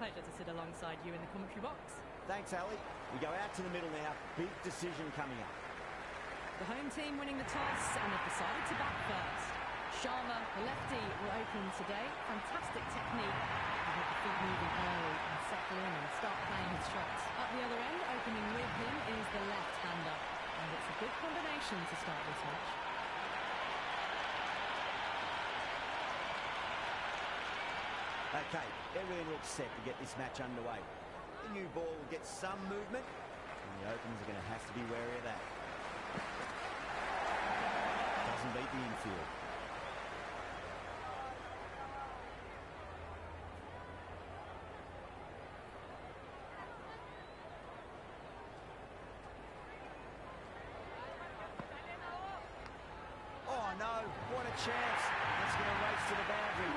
pleasure to sit alongside you in the commentary box. Thanks, Ali. We go out to the middle now. Big decision coming up. The home team winning the toss and have decided to bat first. Sharma, the lefty, will open today. Fantastic technique. He had the feet moving early and settle in and start playing his shots. Up the other end, opening with him, is the left-hander. And it's a good combination to start this match. Okay, everything looks set to get this match underway. The new ball will get some movement, and the openers are going to have to be wary of that. Doesn't beat the infield. Oh no, what a chance. It's going to race to the boundary.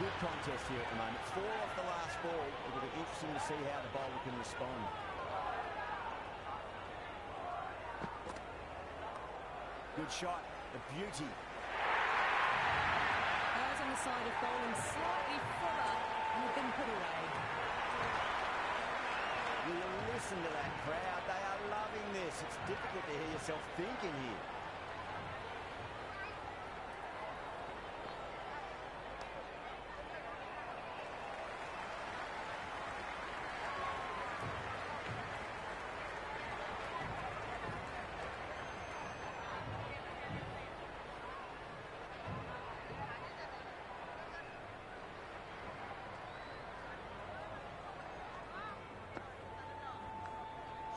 Good contest here at the moment. 4 off the last ball. It'll be interesting to see how the bowler can respond. Good shot. A beauty. Eyes on the side of bowling slightly fuller and have been put away. Will you listen to that crowd? They are loving this. It's difficult to hear yourself thinking here.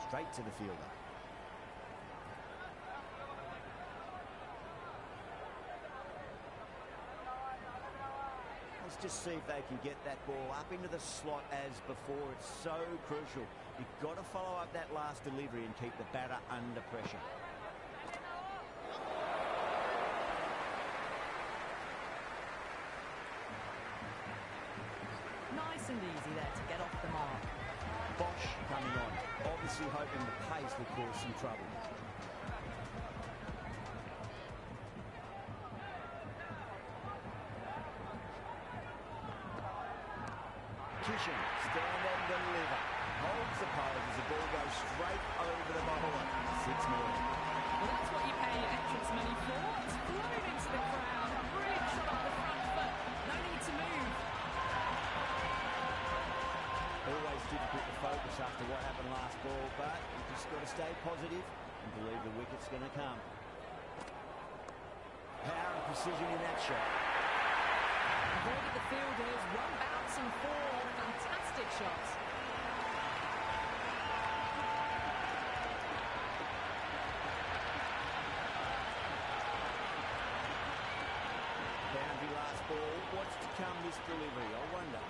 Straight to the fielder. Let's just see if they can get that ball up into the slot as before. It's so crucial. You've got to follow up that last delivery and keep the batter under pressure. Nice and easy there to get off the mark. Bosch coming on, obviously hoping the pace will cause some trouble. Kishan, stand and deliver. Holds the pose as the ball goes straight over the bowler. 6 more. Well, that's what you pay your entrance money for. It's flown into the crowd. Brilliant shot off the front foot. No need to move. Always difficult to focus after what happened last ball, but you've just got to stay positive and believe the wicket's going to come. Power and precision in that shot. Avoided the fielders, 1 bounce and 4 fantastic shots. Boundary last ball. What's to come this delivery, I wonder.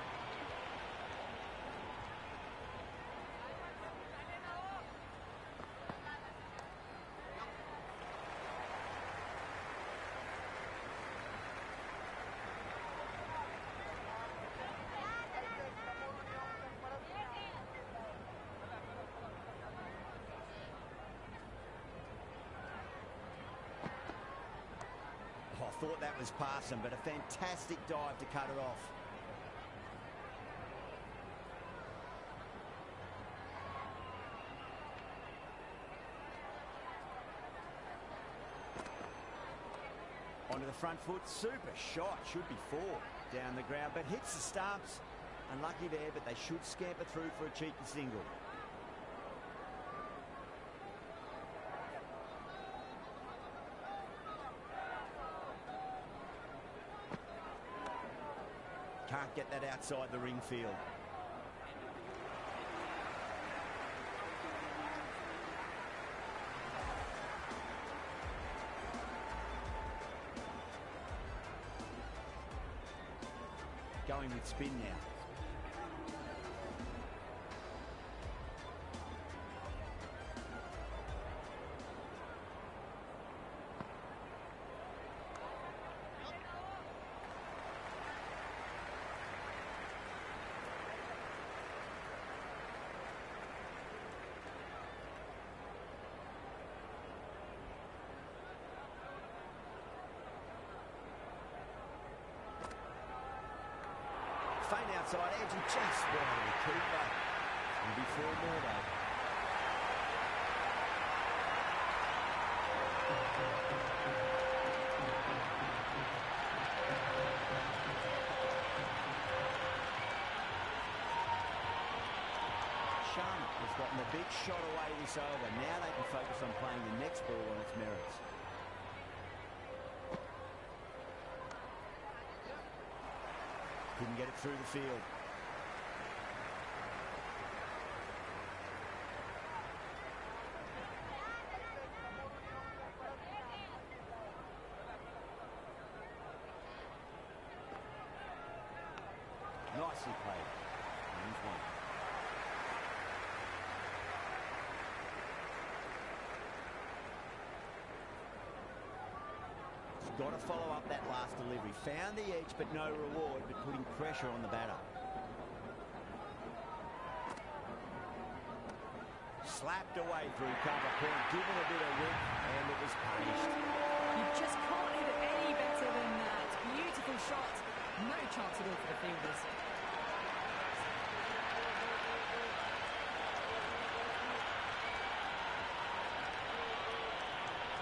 I thought that was past him, but a fantastic dive to cut it off. Onto the front foot, super shot, should be 4 down the ground, but hits the stumps. Unlucky there, but they should scamper through for a cheeky single. Can't get that outside the ring field. Going with spin now. Feint outside edge and just wide of the keeper. It'll be 4 more though. Sharma has gotten a big shot away this over. Now they can focus on playing the next ball on its merits. Couldn't get it through the field. Nicely played. He's one. Got to follow up that last delivery. Found the edge, but no reward, but putting pressure on the batter. Slapped away through cover point, given a bit of width, and it was punished. You just can't hit it any better than that. Beautiful shot. No chance at all for the fielders.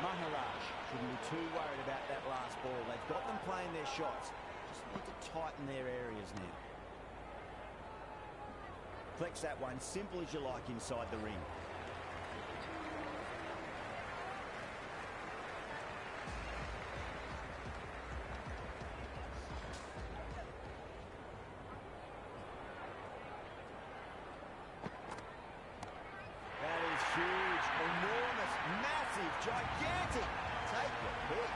Maharaj shouldn't be too worried about that last ball. They've got them playing their shots. Just need to tighten their areas now. Flex that one, simple as you like inside the ring. That is huge, enormous, massive, gigantic. Take your pick.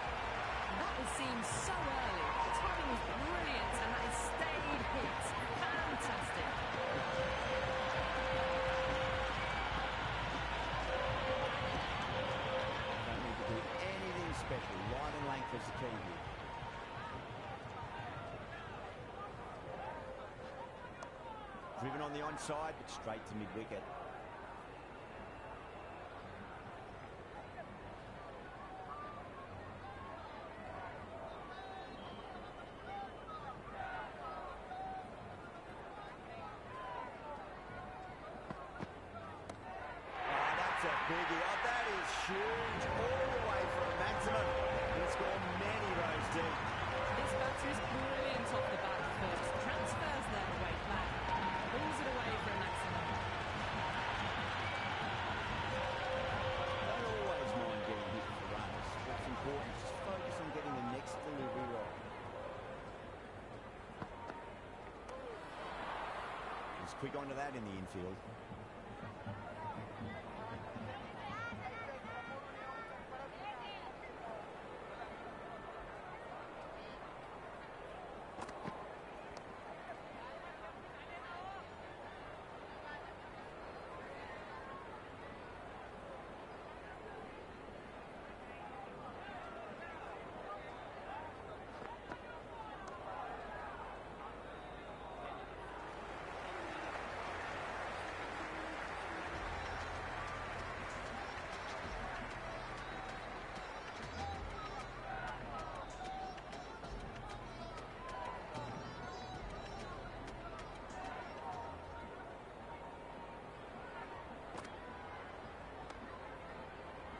That was seen so early. The timing was brilliant, and that has stayed hit. Fantastic. Don't need to do anything special. Line and length is the key here. Driven on the onside, but straight to mid-wicket. Biggie. Oh, that is huge. All the way for a maximum. He's gone many rows deep. This batter is brilliant off the bat first. Transfers their way back. Pulls it away for a maximum. Don't always mind getting hit for runs. What's important is just focus on getting the next delivery right. He's quick onto that in the infield.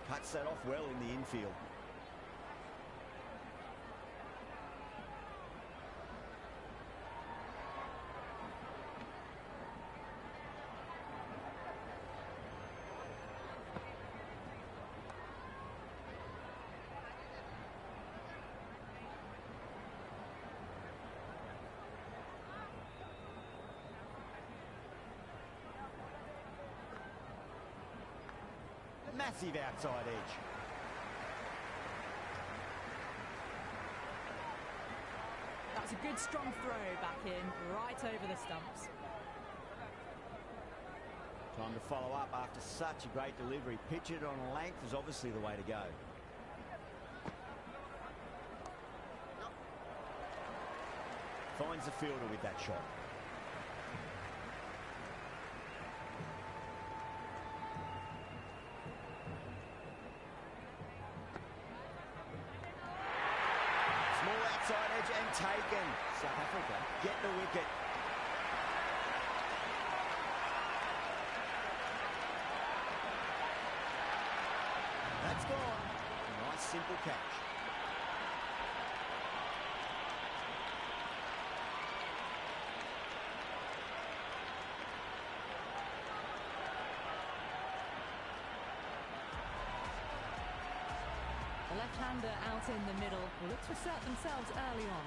Cuts that off well in the infield. Massive outside edge. That's a good strong throw back in, right over the stumps. Time to follow up after such a great delivery. Pitch it on length is obviously the way to go. Finds the fielder with that shot. Small outside edge and taken. South Africa get the wicket. gone. Nice simple catch. The left-hander out in the middle will look to assert themselves early on.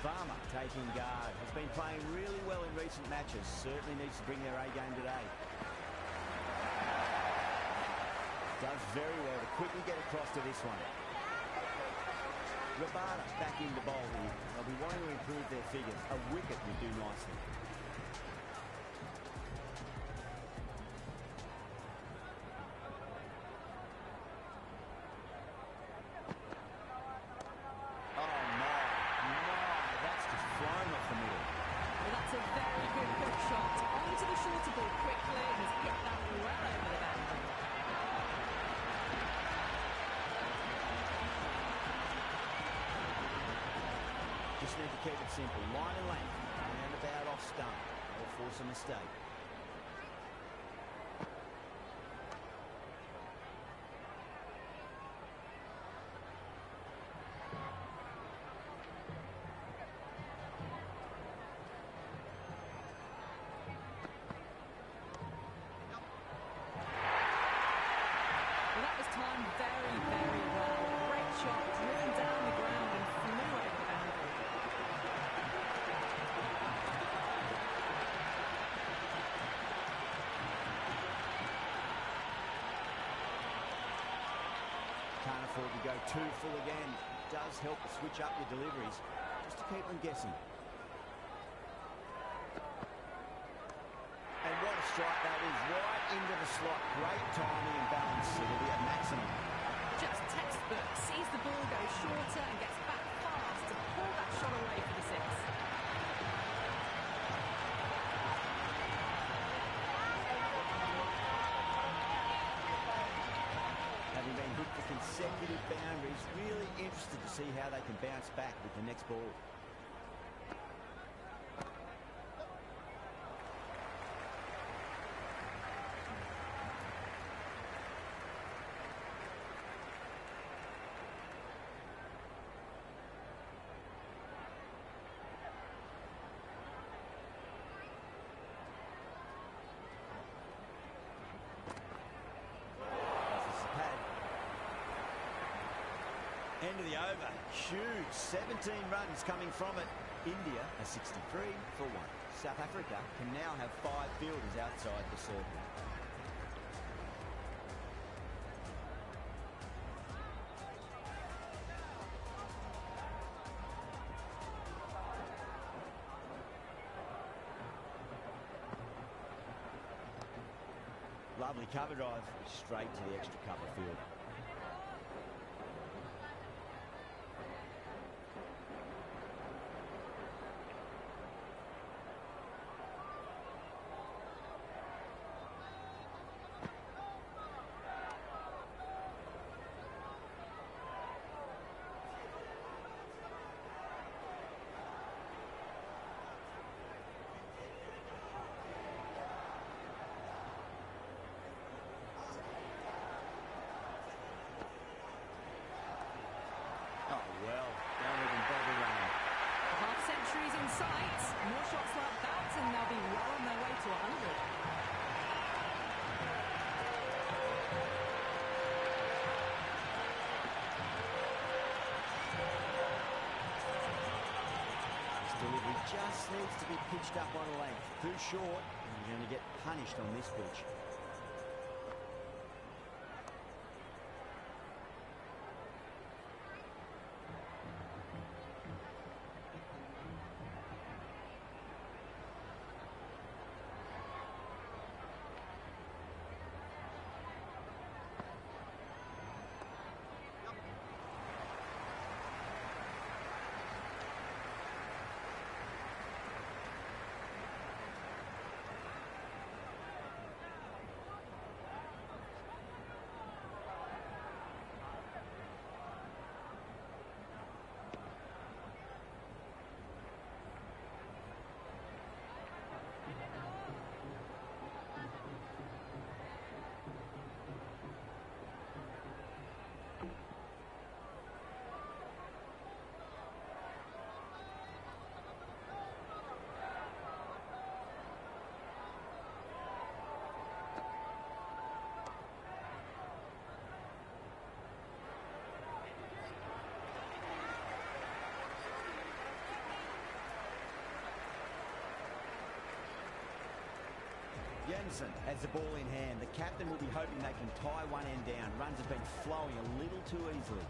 Farmer taking guard. Has been playing really well in recent matches. Certainly needs to bring their A game today. Does very well to quickly get across to this one. Rabada back into bowl here. They'll be wanting to improve their figures. A wicket would do nicely. Just need to keep it simple. Line and length. Roundabout off stump. They'll force a mistake. Well, that was timed very, very well. Great shot, driven down the ground and flew over the boundary. Can't afford to go too full again. Does help to switch up your deliveries just to keep them guessing. And what a strike that is, right into the slot. Great timing and balance. It'll be at maximum. Just textbook, sees the ball go shorter and gets back fast to pull that shot away for the six. Having been hit for consecutive boundaries, really interested to see how they can bounce back with the next ball. End of the over. Huge. 17 runs coming from it. India are 63 for 1. South Africa can now have 5 fielders outside the circle. Lovely cover drive. Straight to the extra cover field. More shots like that and they'll be well on their way to 100. This delivery just needs to be pitched up on length. Too short, and you're going to get punished on this pitch. Robinson has the ball in hand. The captain will be hoping they can tie one end down. Runs have been flowing a little too easily.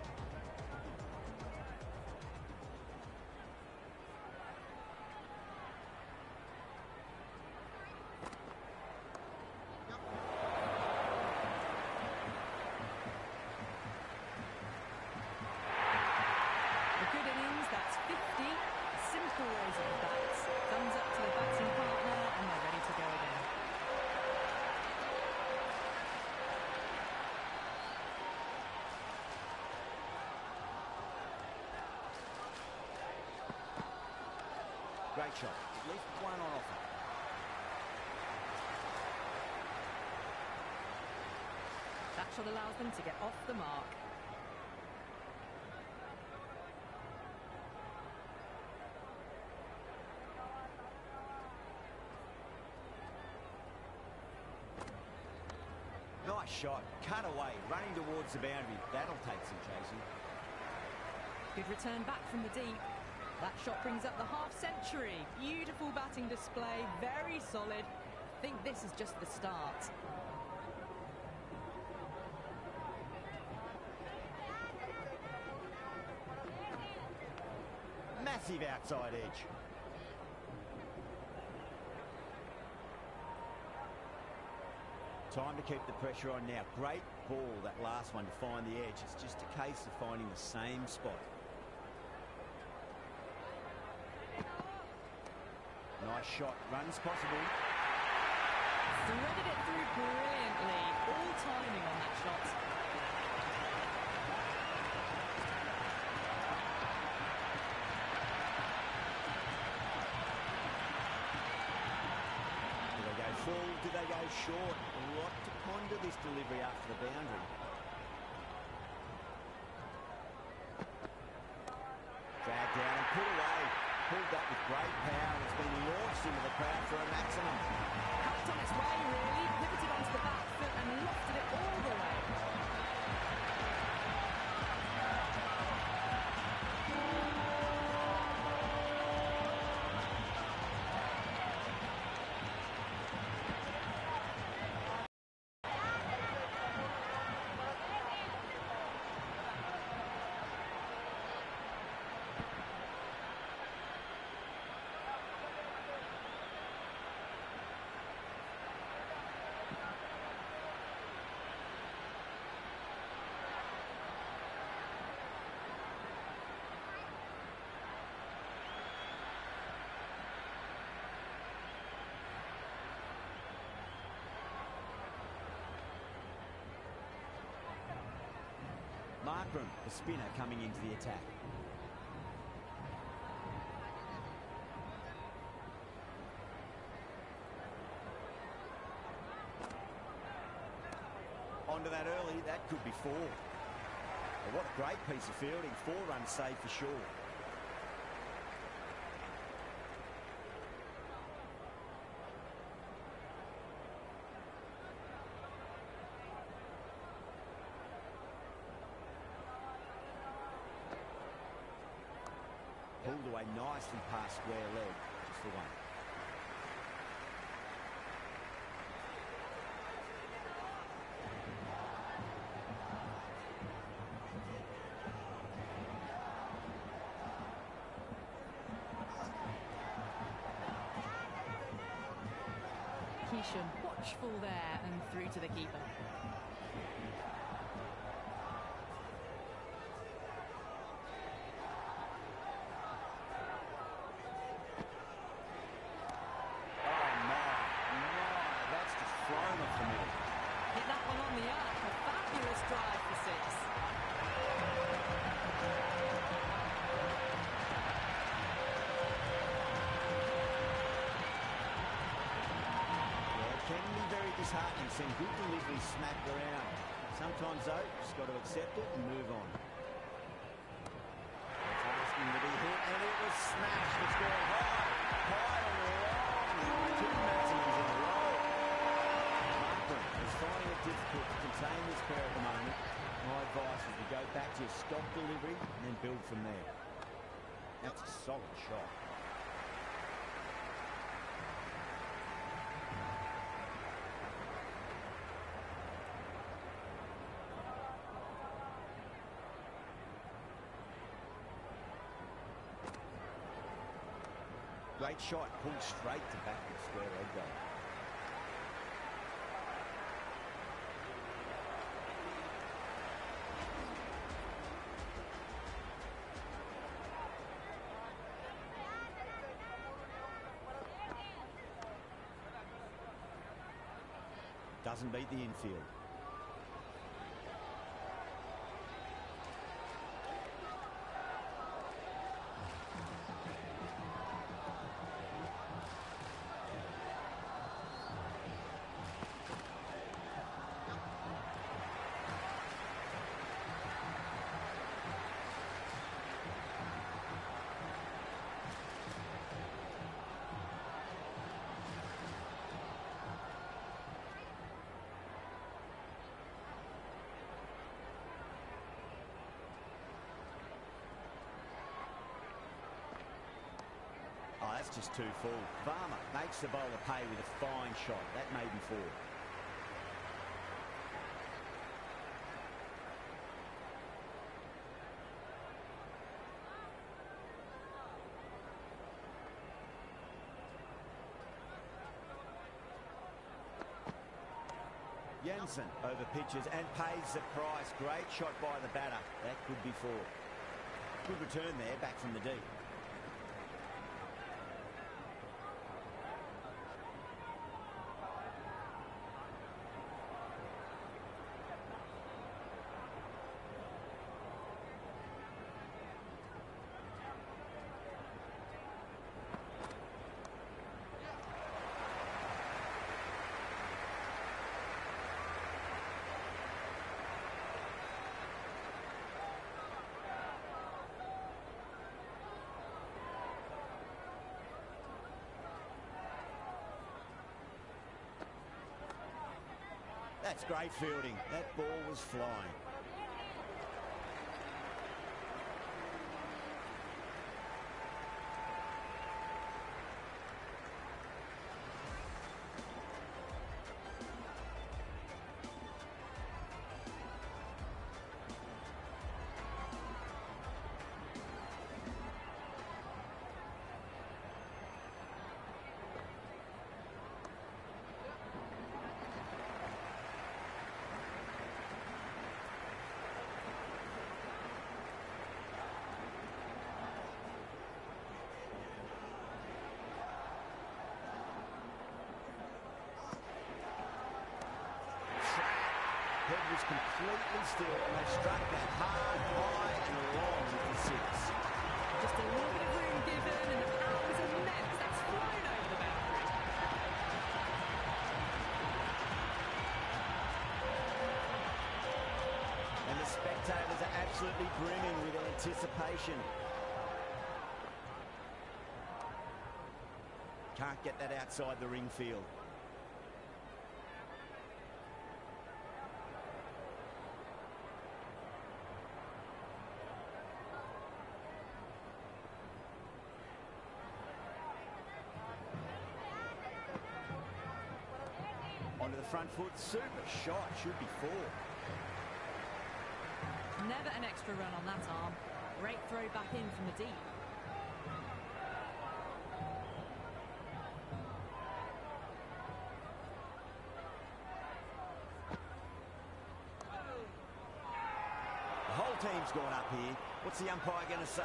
A good innings, that's 50. Simple rows of bats. Thumbs up to the batting partner, and they're ready to go again. Great shot. At least one on offer. That shot allows them to get off the mark. Nice shot. Cut away. Running towards the boundary. That'll take some chasing. Good return back from the deep. That shot brings up the half-century. Beautiful batting display. Very solid. I think this is just the start. Massive outside edge. Time to keep the pressure on now. Great ball, that last one, to find the edge. It's just a case of finding the same spot. Nice shot. Runs possible. Threaded it through brilliantly. All timing on that shot. Do they go full? Do they go short? A lot to ponder this delivery after the boundary. Dragged down and put away. Pulled up with great power and it's been launched into the crowd for a maximum. Cut on its way, really. Pivoted onto the back foot and lofted it all the way. Markram, the spinner, coming into the attack. Onto that early, that could be four. But what a great piece of fielding. 4 runs saved for sure. Pulled away nicely past square leg, just the one. Keesham watchful there and through to the keeper. Hit that one on the arc. A fabulous drive for 6. Yeah, it can be very disheartening seeing good delivery smacked around. Sometimes, though, just got to accept it and move on. It's asking to be hit, and it was smashed. It's gone high and long. 2 maximums in a row. Markram is finding it difficult to contain this pair at the moment. My advice is to go back to your stock delivery and then build from there. That's a solid shot. Great shot, pulled straight to back the square leg goal. Doesn't beat the infield. Oh, that's just too full. Varma makes the bowler pay with a fine shot. That may be four. Jensen over pitches and pays the price. Great shot by the batter. That could be four. Good return there, back from the deep. That's great fielding. That ball was flying. Head was completely still, and they struck that hard, high, and long with the six. Just a little bit of room given, and the power was immense. That's flown over the boundary. And the spectators are absolutely brimming with anticipation. Can't get that outside the ring field. Onto the front foot, super shot, should be four. Never an extra run on that arm. Great throw back in from the deep. The whole team's gone up here. What's the umpire going to say?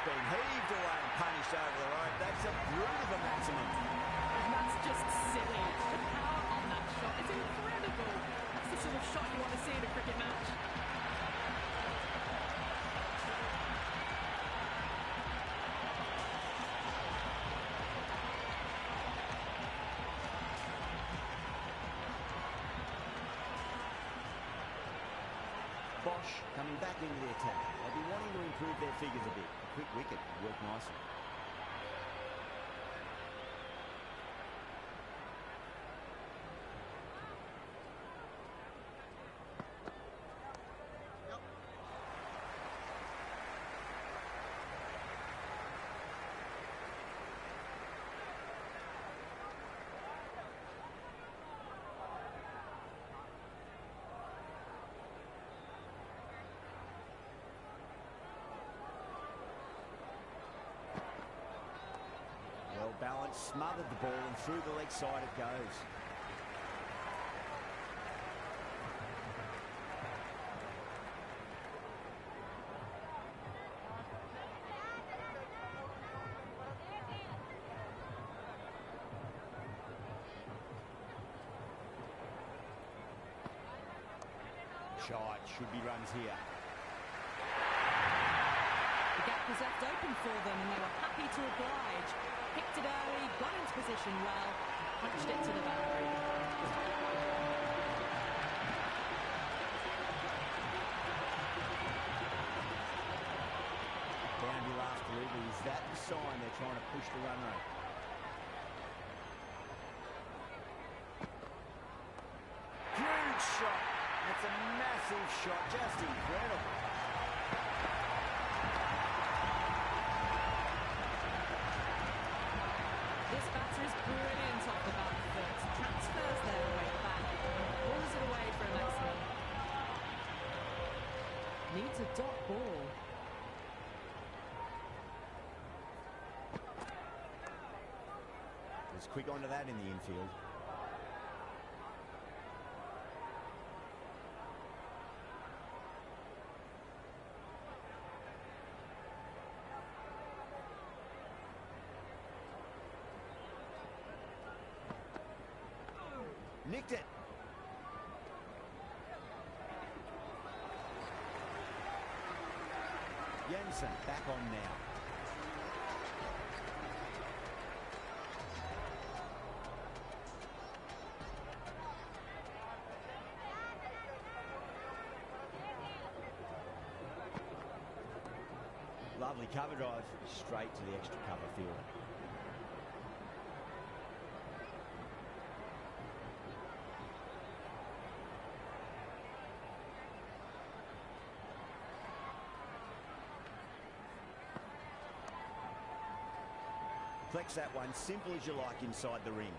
Heaved away and punished over the rope. That's a brute of a maximum. And that's just silly. The power on that shot is incredible. That's the sort of shot you want to see in a cricket match. Bosch coming back into the attack. They'll be wanting to improve their figures a bit. A quick wicket would work nicely. Smothered the ball and through the leg side it goes. Shot should be runs here. The gap was left open for them and they were happy to oblige. Picked it early, got into position well, and punched it to the boundary. Boundary last delivery. Is that the sign they're trying to push the run rate? Huge shot. That's a massive shot. Just incredible. This batter is brilliant off the back foot. Transfers their weight back and pulls it away for a maximum. Needs a dot ball. Was quick onto that in the infield. Nicked it. Jensen back on now. Lovely cover drive straight to the extra cover field. Flex that one, simple as you like inside the ring.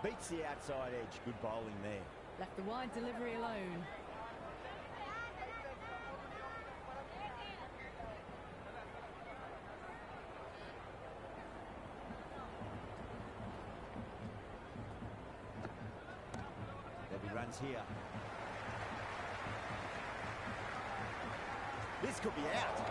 Beats the outside edge. Good bowling there. Left the wide delivery alone. lines here. This could be out.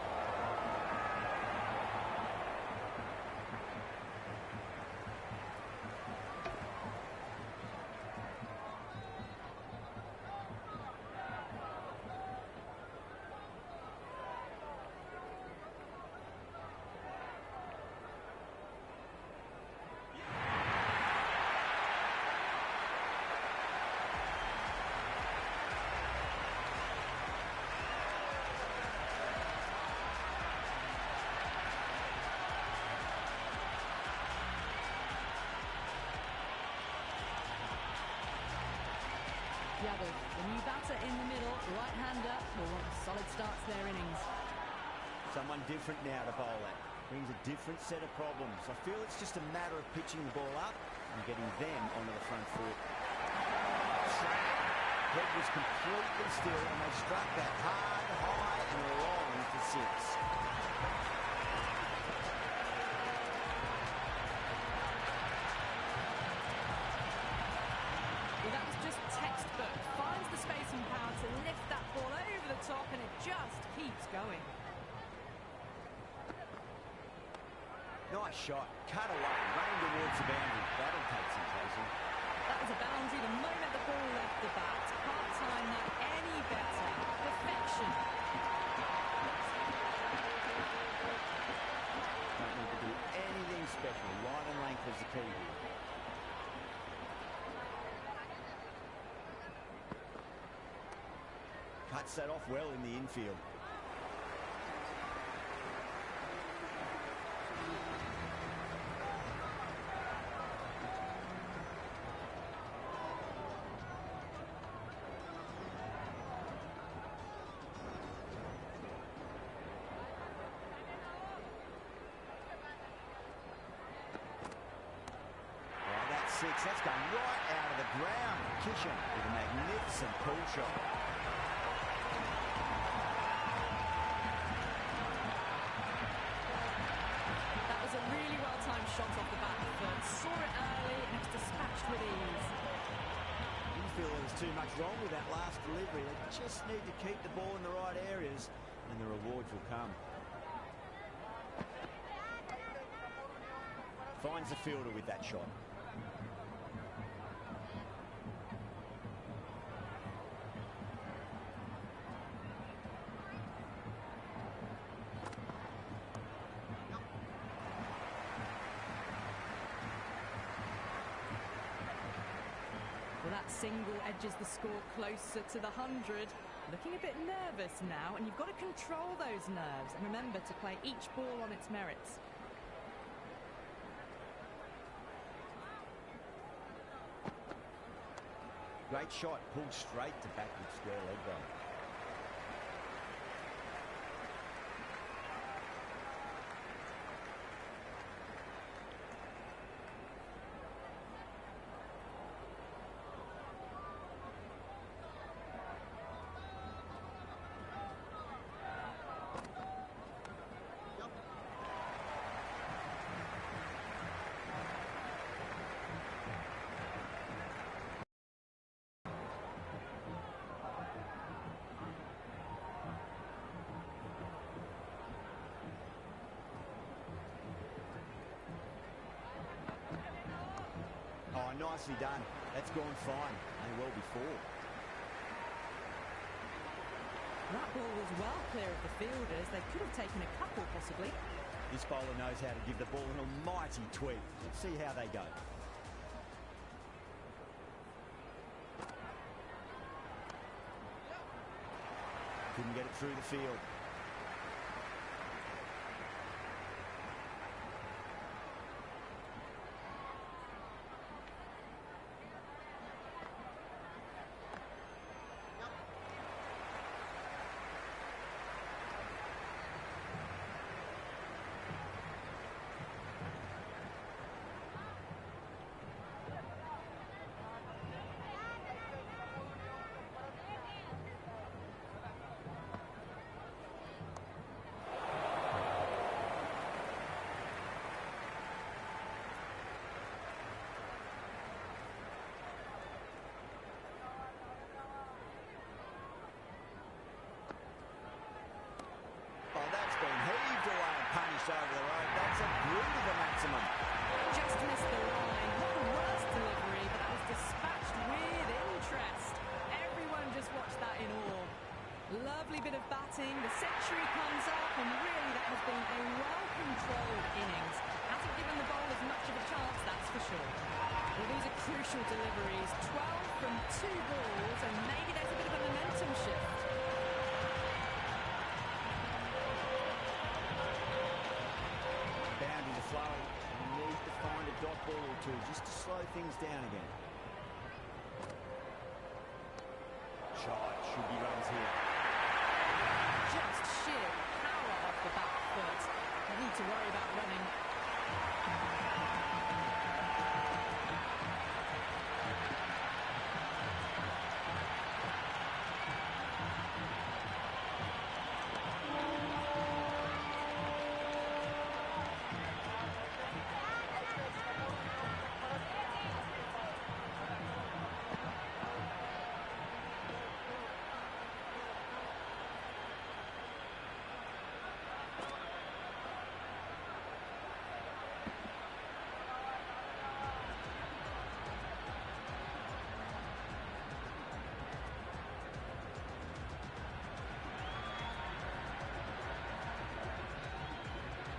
Yabov, the new batter in the middle, right-hander, will want a solid start to their innings. Someone different now to bowl at. Brings a different set of problems. I feel it's just a matter of pitching the ball up and getting them onto the front foot. Head was completely still and they struck that hard, high and long for 6. Textbook, finds the space and power to lift that ball over the top, and it just keeps going. Nice shot, cut away, running towards the boundary. That'll take some chasing. That was a boundary the moment the ball left the bat. Can't time that any better. Perfection. Don't need to do anything special. Line and length is the key here. Cuts that off well in the infield. Oh, that's 6. That's gone right out of the ground. Kishan with a magnificent pull shot. Shot off the back foot, saw it early and it was dispatched with ease. Didn't feel there was too much wrong with that last delivery. They just need to keep the ball in the right areas and the rewards will come. Finds the fielder with that shot. Well, that single edges the score closer to the 100. Looking a bit nervous now, and you've got to control those nerves and remember to play each ball on its merits. Great shot, pulled straight to backward square leg though. Oh, nicely done. That's gone fine. May well before. That ball was well clear of the fielders. They could have taken a couple, possibly. This bowler knows how to give the ball an almighty tweak. Let's see how they go. Couldn't get it through the field. lovely bit of batting. The century comes up, and really that has been a well-controlled innings. Hasn't given the bowlers much of a chance, that's for sure. Well, these are crucial deliveries. 12 from 2 balls, and maybe there's a bit of a momentum shift. Boundary to flowing. You need to find a dot ball or two just to slow things down again. Shot should be runs here. Just sheer power off the back foot. No need to worry about running.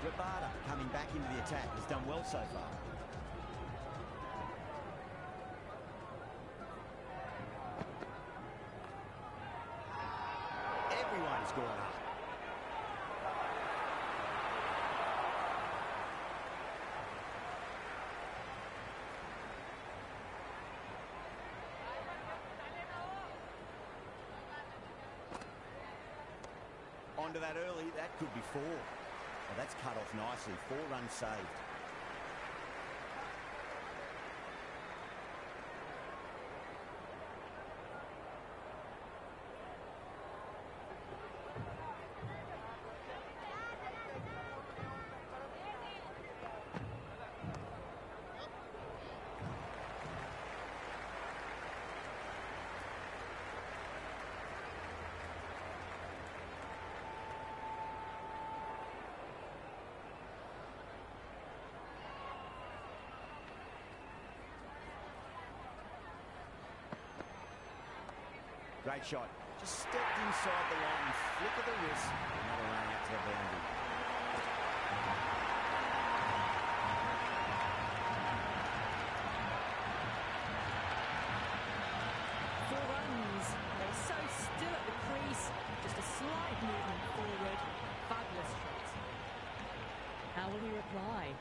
Rabada coming back into the attack has done well so far. Everyone's gone up. Onto that early, that could be 4. Oh, that's cut off nicely. 4 runs saved. Great shot. Just stepped inside the line, flick of the wrist. Another run out to the boundary. Four runs. They're so still at the crease. Just a slight movement forward. Fabulous shot. How will he reply?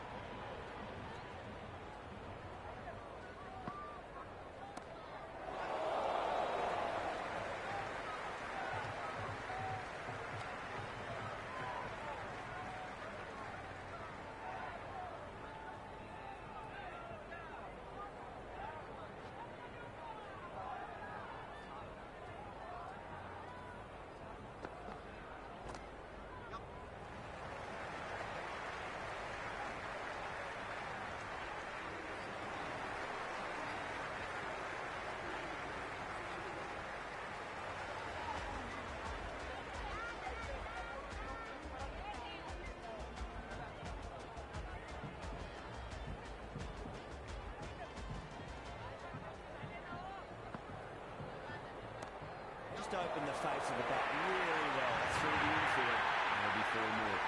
Open the face of the bat really well through the infield. Maybe 4 more.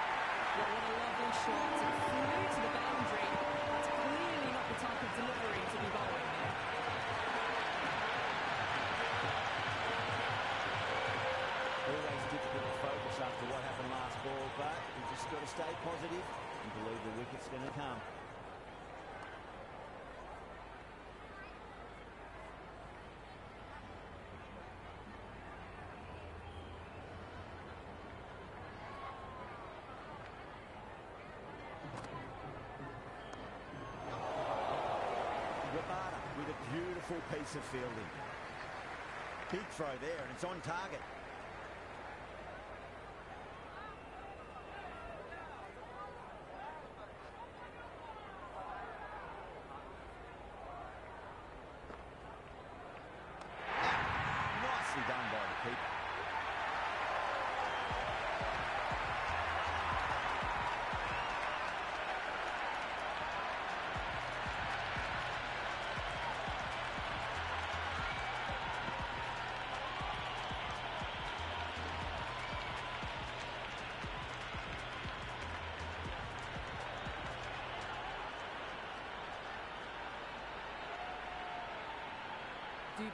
Well, what a lovely shot. It flew to the boundary. That's clearly not the type of delivery to be bowling here. Always difficult to focus after what happened last ball, but you've just got to stay positive and believe the wicket's going to come. With a beautiful piece of fielding. Big throw there, and it's on target. Nicely done by the keeper.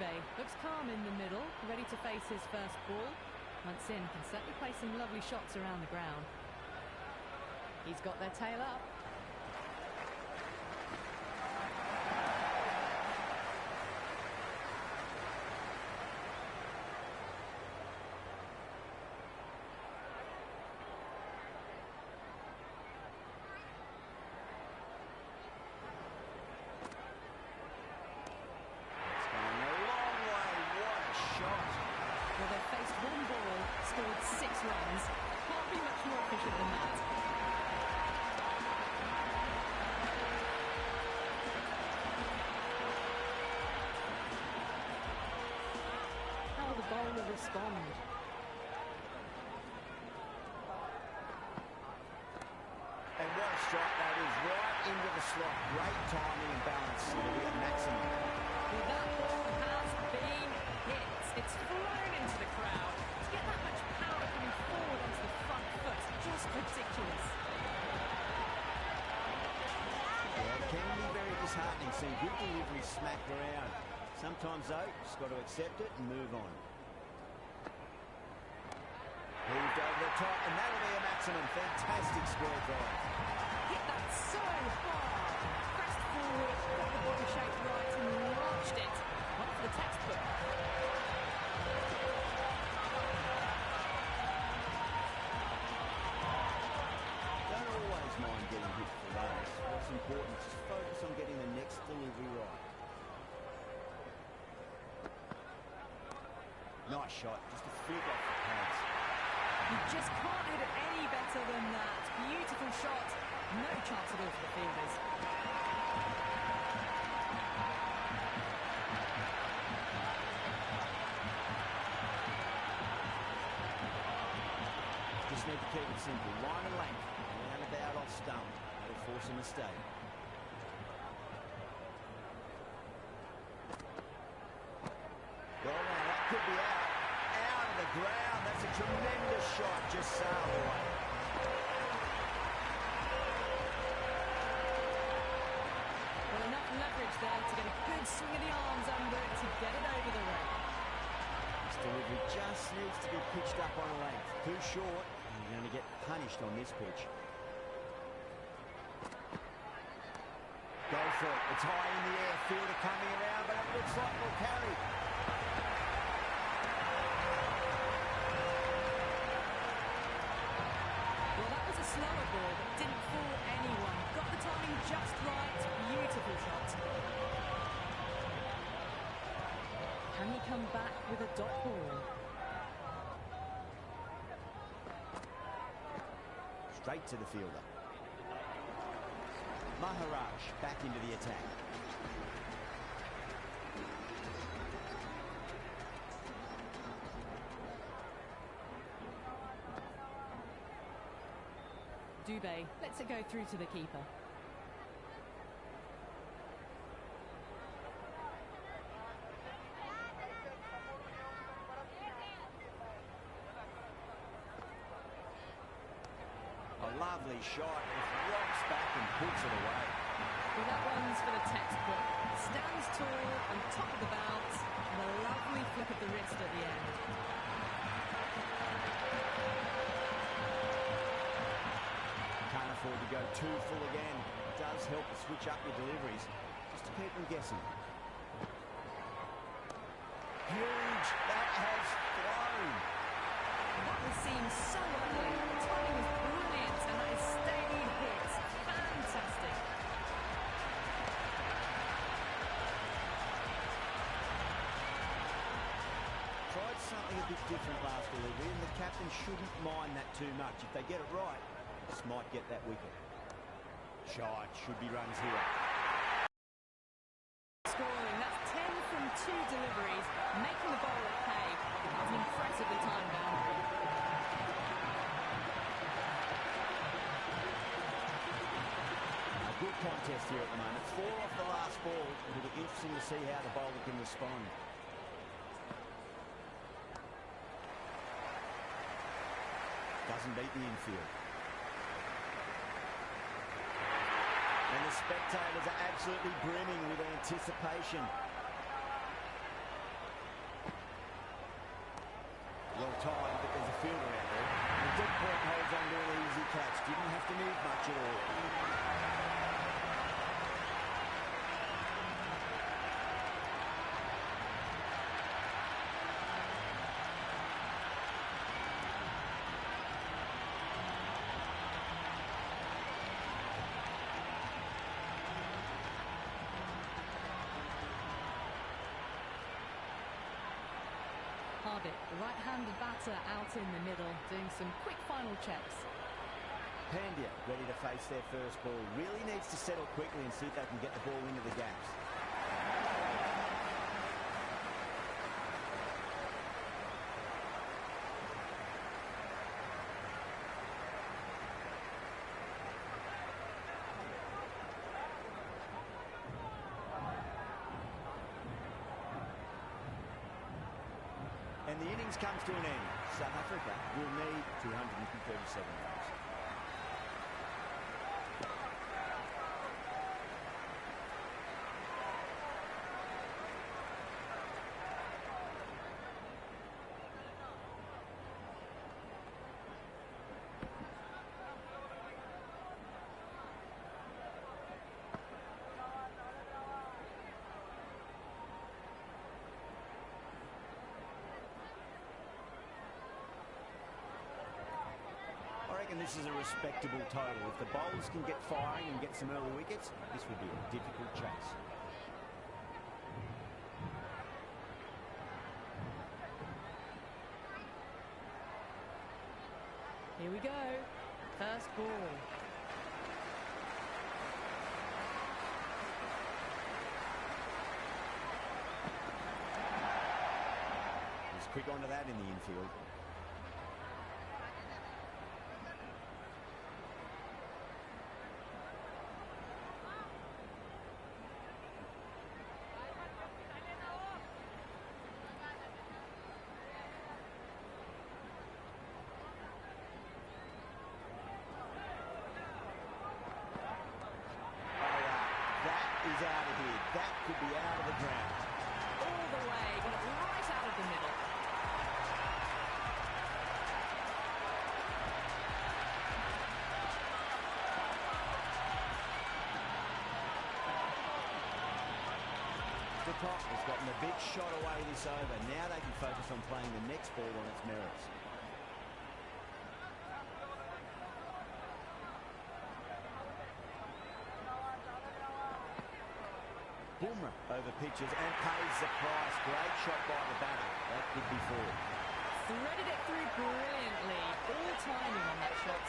Dubé looks calm in the middle, ready to face his first ball. Once in, can certainly play some lovely shots around the ground. He's got their tail up. One ball, scored 6 runs. Can't be much more efficient than that. How will the bowler respond? And what a strike that is, right into the slot. Great timing and balance. It'll be a maximum. Well, that ball has been hit. It's flown into the crowd. To get that much power coming forward onto the front foot, just ridiculous. Yeah, it can be very disheartening seeing good delivery smacked around. Sometimes, though, just got to accept it and move on. Moved over the top, and that'll be a maximum. Fantastic square drive. Hit that so hard. Pressed forward, got the body shape right and launched it. One for the textbook. Don't always mind getting hit for those. What's important is just focus on getting the next delivery right. Nice shot, just a flick off the pads. You just can't hit it any better than that. Beautiful shot. No chance at all for the fielders. Just need to keep it simple. Line and length. Round about off stump. That'll force a mistake. Well, now that could be out. Out of the ground. That's a tremendous shot. Just sailed away. Well, enough leverage there to get a good swing of the arms under it to get it over the rope. This delivery just needs to be pitched up on a length. Too short, and you're going to get punished on this pitch. Go for it. It's high in the air. Fielder coming around, but it looks like we'll carry. Well, that was a slower ball, but didn't fool anyone. Got the timing just right. Beautiful shot. Can he come back with a dot ball? Straight to the fielder. Maharaj back into the attack. Dubé lets it go through to the keeper. Lovely shot, just rocks back and puts it away. Well, that one's for the textbook. Stands tall on top of the bounce, and a lovely flick of the wrist at the end. Can't afford to go too full again. It does help to switch up your deliveries, just to keep them guessing. Huge, that has flown. That was seen so early. The timing was brilliant, and that is steady hits. Fantastic. Tried something a bit different last delivery, and the captain shouldn't mind that too much. If they get it right, this might get that wicket. Shot, should be runs here. Scoring, that's 10 from 2 deliveries, making the bowler pay. That was an impressively timed boundary. Good contest here at the moment. 4 off the last ball. It'll be interesting to see how the bowler can respond. Doesn't beat the infield. And the spectators are absolutely brimming with anticipation. allowed it. The right-handed batter out in the middle, doing some quick final checks. Pandya ready to face their first ball. Really needs to settle quickly and see if they can get the ball into the gaps. And the innings comes to an end. South Africa will need 237 runs. And this is a respectable total. If the bowlers can get firing and get some early wickets, this will be a difficult chase. Here we go. First ball. He's quick onto that in the infield. Is out of here. That could be out of the ground. All the way, got it right out of the middle. The top has gotten a big shot away this over. Now they can focus on playing the next ball on its merits. Boomer over pitches and pays the price. Great shot by the batter. That could be four. Threaded it through brilliantly. All timing on that shot.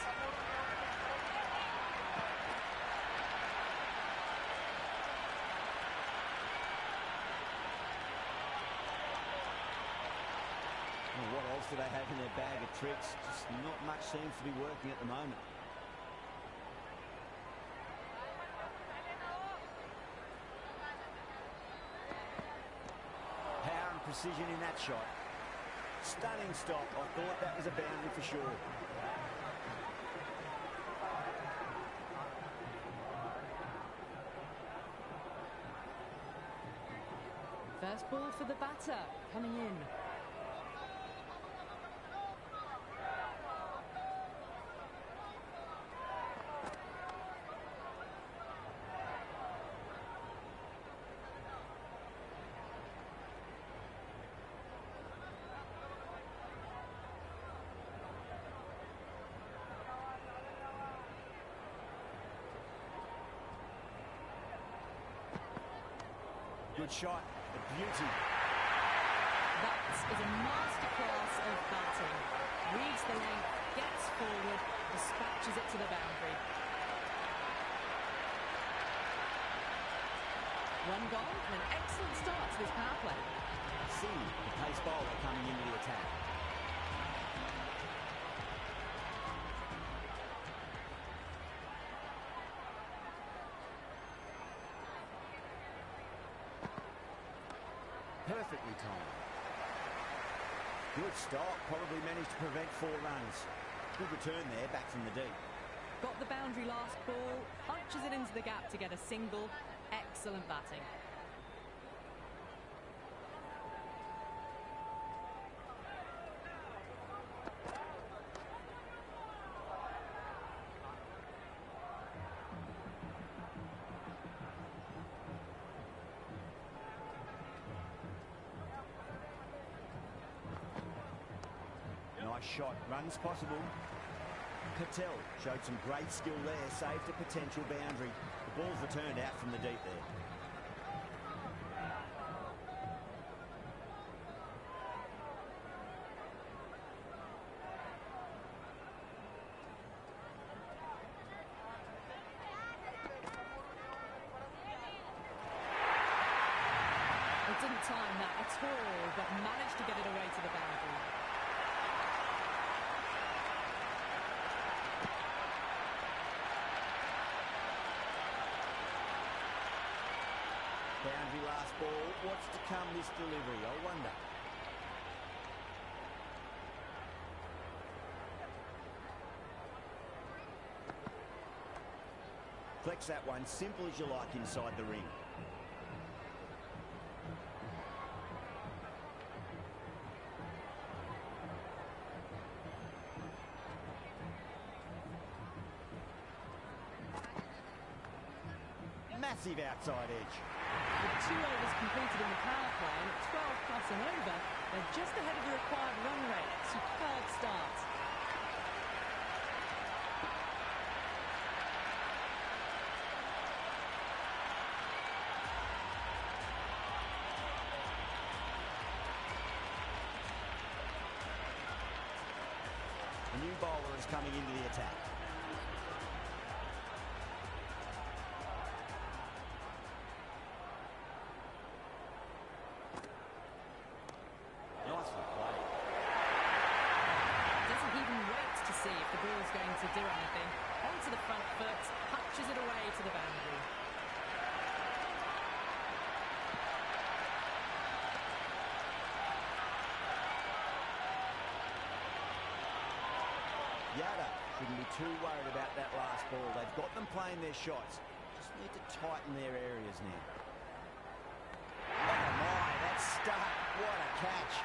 Well, what else do they have in their bag of tricks? Just not much seems to be working at the moment. Precision in that shot. Stunning stop. I thought that was a boundary for sure. First ball for the batter, coming in. Good shot, a beauty. That is a masterclass of batting. Reads the length, gets forward, dispatches it to the boundary. One gone and an excellent start to this power play. See the pace bowler coming into the attack. Perfectly timed. Good stop, probably managed to prevent 4 runs. Good return there, back from the deep. Got the boundary last ball, punches it into the gap to get a single. Excellent batting. Nice shot, runs possible. Patel showed some great skill there, saved a potential boundary. The ball's returned out from the deep there. time that at all, but managed to get it away to the boundary. Boundary last ball. What's to come this delivery? I wonder. Flex that one, simple as you like inside the ring. Massive outside edge. With 2 overs completed in the power play and at 12 plus and over, they're just ahead of the required run rate. Superb start. A new bowler is coming into the attack. Nicely played. Doesn't even wait to see if the ball's going to do anything. Onto the front foot, punches it away to the boundary. Yada shouldn't be too worried about that last ball. They've got them playing their shots. Just need to tighten their areas now. Oh my, that's stuck. What a catch.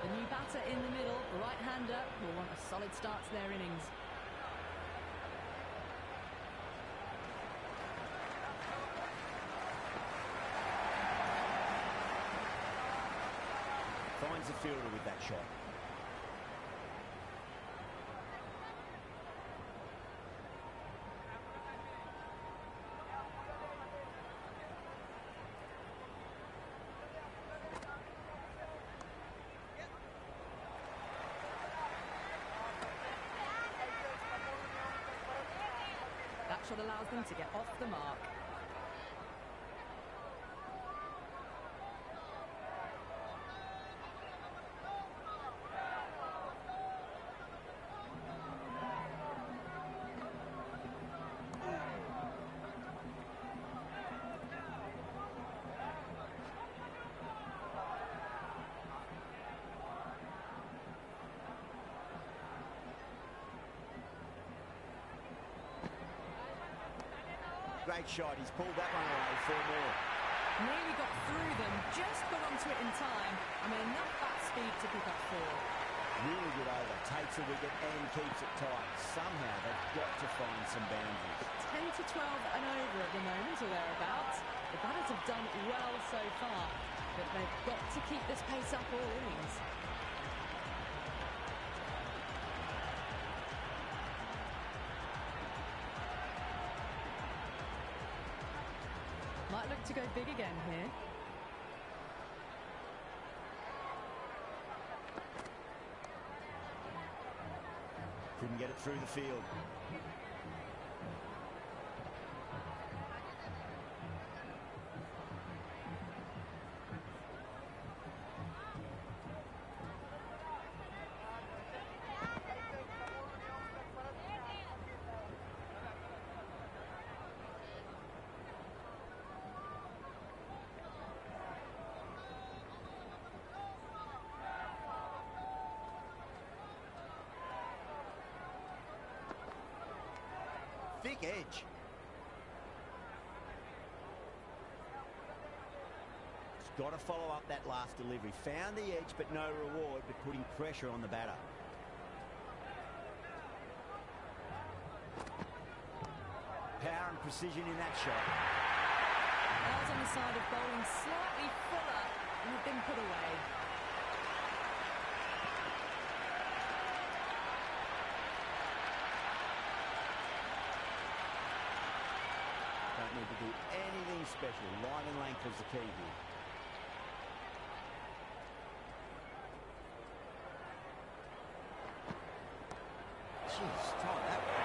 The new batter in the middle, right-hander, will want a solid start to their innings. Finds the fielder with that shot. That shot allows them to get off the mark. Great shot. He's pulled that one away. 4 more. Nearly got through them, just got onto it in time. I mean, enough bat speed to pick up 4. Really good over. Takes a wicket and keeps it tight. Somehow they've got to find some boundaries. 10 to 12 and over at the moment, or thereabouts. The batters have done well so far, but they've got to keep this pace up all innings. Might look to go big again here. Couldn't get it through the field. Thick edge. He's got to follow up that last delivery. Found the edge, but no reward, but putting pressure on the batter. Power and precision in that shot. Ball's on the side of bowling slightly fuller and have been put away. don't need to do anything special. Line and length is the key here. Jeez, time that one.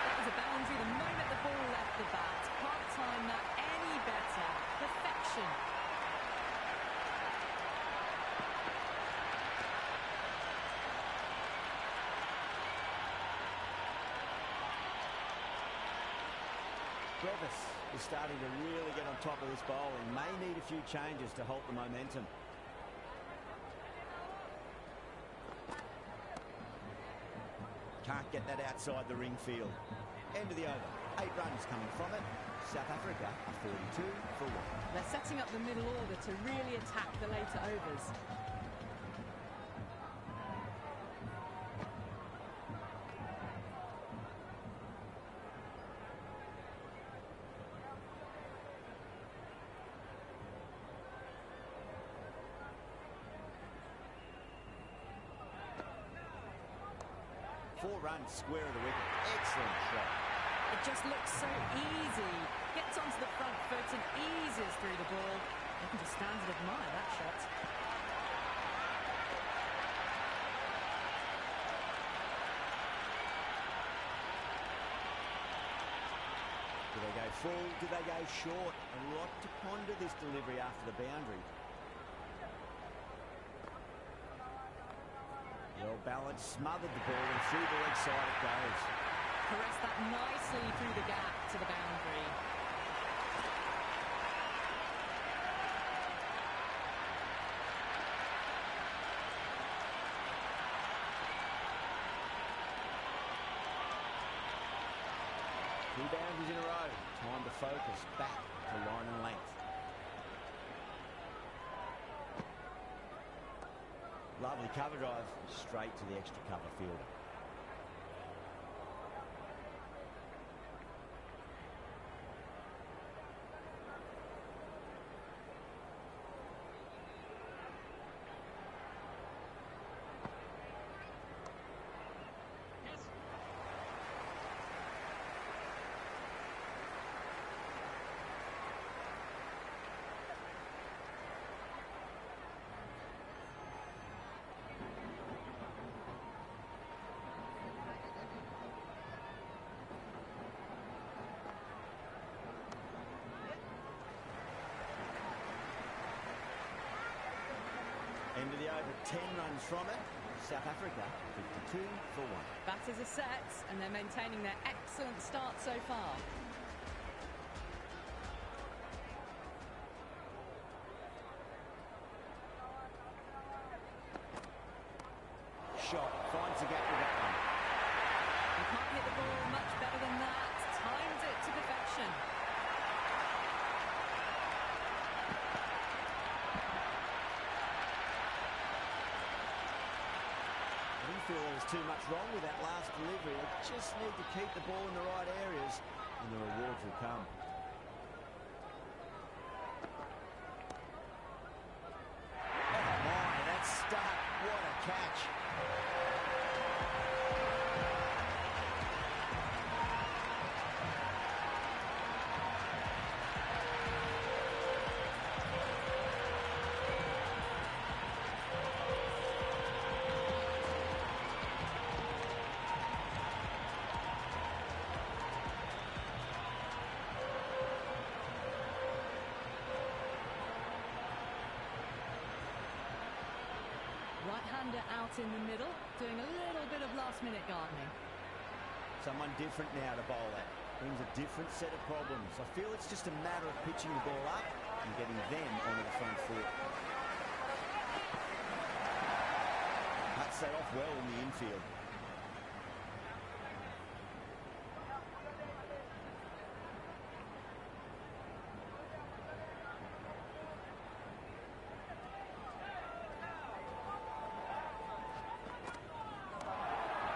That was a boundary the moment the ball left the bat. Can't time that any better. Perfection. Brevis is starting to really get on top of this bowling. May need a few changes to halt the momentum. Can't get that outside the ring field. End of the over. 8 runs coming from it. South Africa are 42 for 1. They're setting up the middle order to really attack the later overs. Four runs, square of the wicket. Excellent shot. It just looks so easy. Gets onto the front foot and eases through the ball. You can just stand and admire that shot. Do they go full? Do they go short? A lot to ponder this delivery after the boundary. Well balanced, smothered the ball and through the leg side it goes. Caressed that nicely through the gap to the boundary. Two boundaries in a row. Time to focus back to line and length. Lovely cover drive, straight to the extra cover fielder. End of the over, 10 runs from it. South Africa, 52 for 1. Batters are set and they're maintaining their excellent start so far. Shot, finds the gap with that one. You can't hit the ball much better than that. Timed it to perfection. I didn't feel there was too much wrong with that last delivery. They just need to keep the ball in the right areas and the rewards will come. Oh my, that start, what a catch. Right-hander out in the middle, doing a little bit of last-minute gardening. Someone different now to bowl at. Brings a different set of problems. I feel it's just a matter of pitching the ball up and getting them onto the front foot. Cuts that off well in the infield.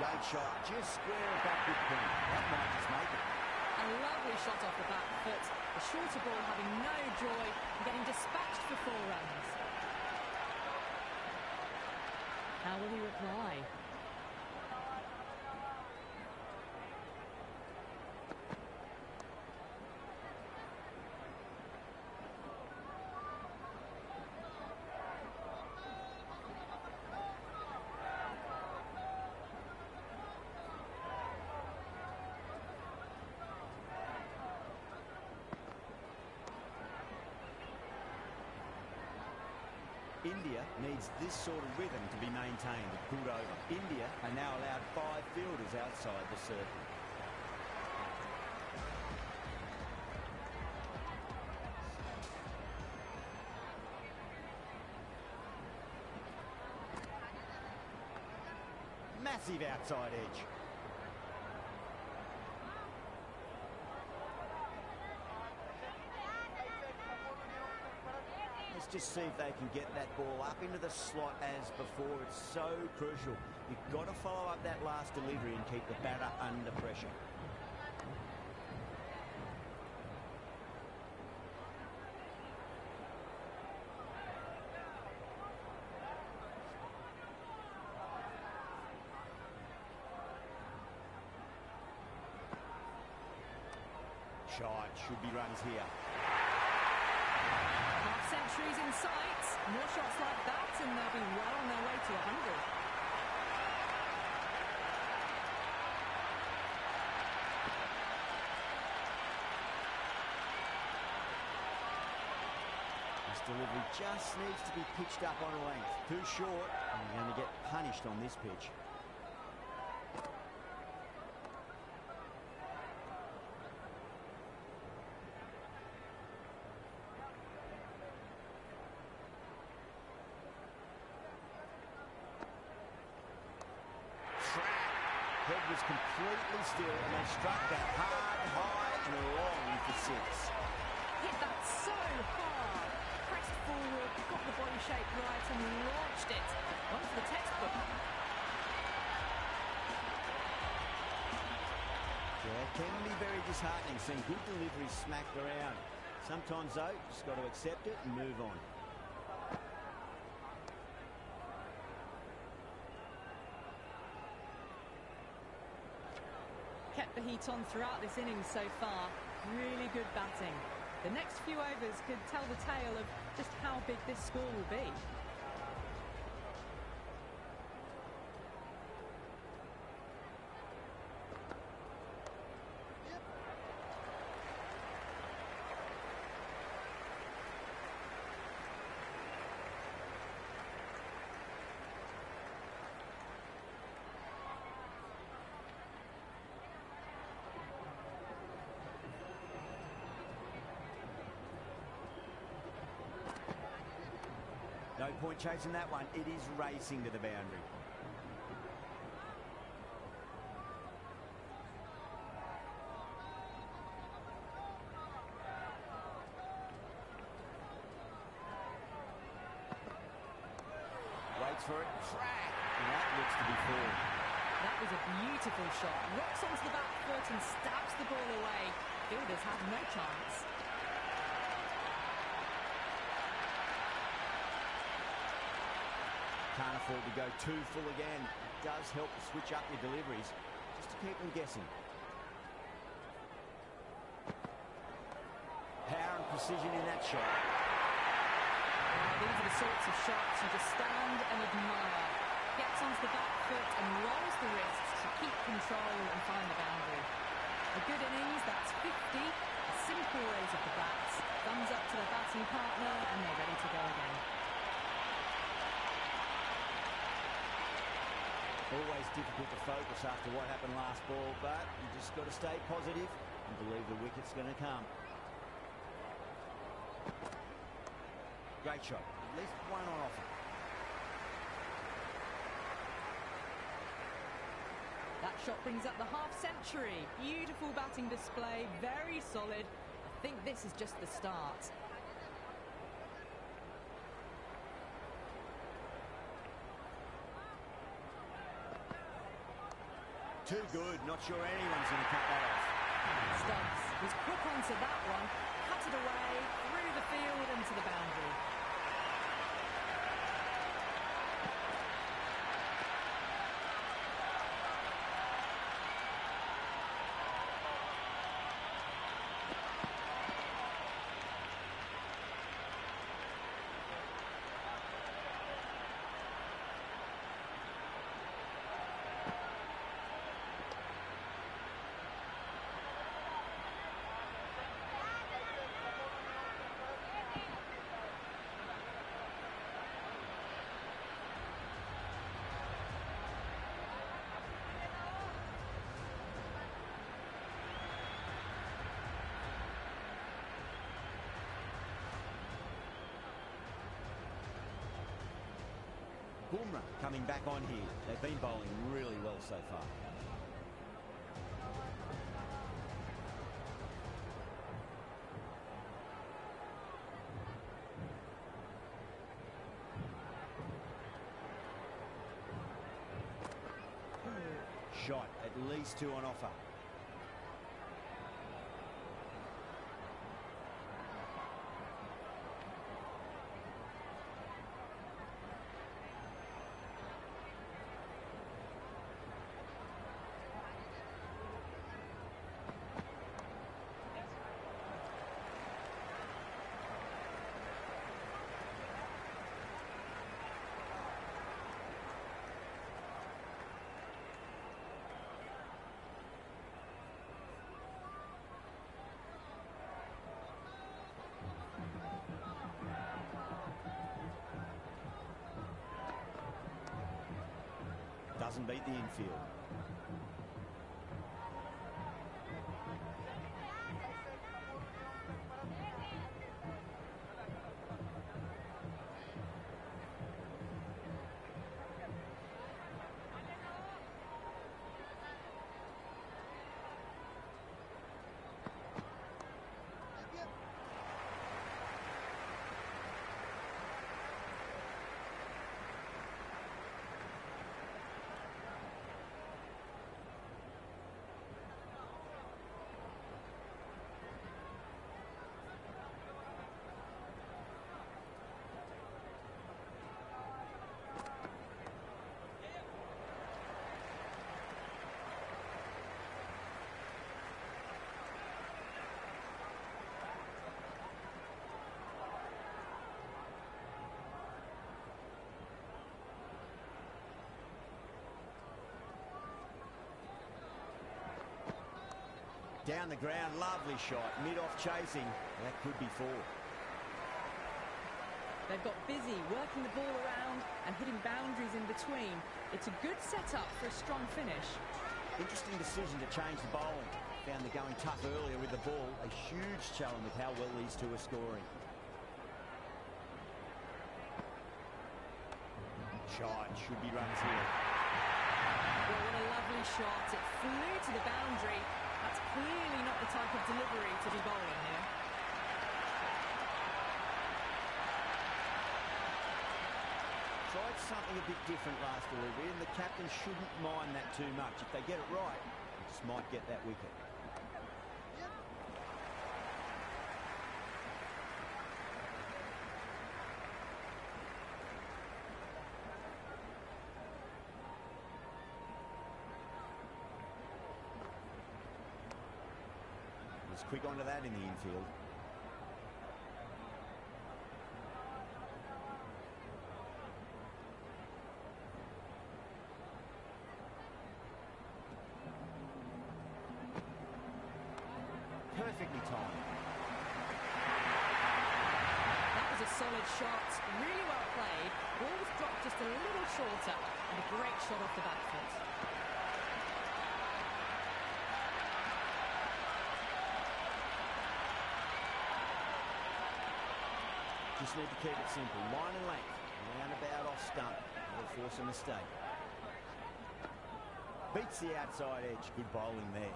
Great shot, just square back with pin. That might just make it. A lovely shot off the back foot. The shorter ball having no joy and getting dispatched for 4 runs. How will he reply? India needs this sort of rhythm to be maintained. A good over. India are now allowed 5 fielders outside the circle. Massive outside edge. Let's just see if they can get that ball up into the slot as before. It's so crucial. You've got to follow up that last delivery and keep the batter under pressure. Shot, should be runs here. Half centuries in sight. More shots like that and they'll be well on their way to 100. This delivery just needs to be pitched up on a length. Too short, and you're going to get punished on this pitch. Head was completely still and they struck that hard, high and long for 6. Hit that so hard. Pressed forward, got the body shape right and launched it. One for the textbook. Yeah, it can be very disheartening seeing good deliveries smacked around. Sometimes though, just got to accept it and move on. Kept the heat on throughout this innings so far. Really good batting. The next few overs could tell the tale of just how big this score will be. No point chasing that one. It is racing to the boundary. Waits for it. Track. And that looks to be full. That was a beautiful shot. Rocks onto the back foot and stabs the ball away. Fielders have no chance. Can't afford to go too full again. It does help to switch up your deliveries, just to keep them guessing. Power and precision in that shot. These are the sorts of shots you just stand and admire. Gets onto the back foot and rolls the wrists to keep control and find the boundary. A good innings, that's 50. A simple raise of the bats. Thumbs up to the batting partner and they're ready to go again. Always difficult to focus after what happened last ball, but you just got to stay positive and believe the wicket's going to come. Great shot. At least one on offer. That shot brings up the half century. Beautiful batting display, very solid. I think this is just the start. Too good. Not sure anyone's going to cut that off. Stubbs was quick onto that one. Cut it away, through the field and to the boundary. Bumrah coming back on here. They've been bowling really well so far. Shot, at least 2 on offer. Doesn't beat the infield. Down the ground, lovely shot. Mid-off chasing. That could be 4. They've got busy working the ball around and hitting boundaries in between. It's a good setup for a strong finish. Interesting decision to change the bowling. Found they're going tough earlier with the ball. A huge challenge with how well these two are scoring. Shot, should be runs here. Well, what a lovely shot. It flew to the boundary. That's clearly not the type of delivery to be bowling here. Tried something a bit different last delivery, and the captain shouldn't mind that too much. If they get it right, they just might get that wicket. Was quick onto that in the infield. Perfectly timed. That was a solid shot, really well played. Ball was dropped just a little shorter, and a great shot off the back foot. Just need to keep it simple. Line and length. Roundabout off stump. That'll force a mistake. Beats the outside edge. Good bowling there.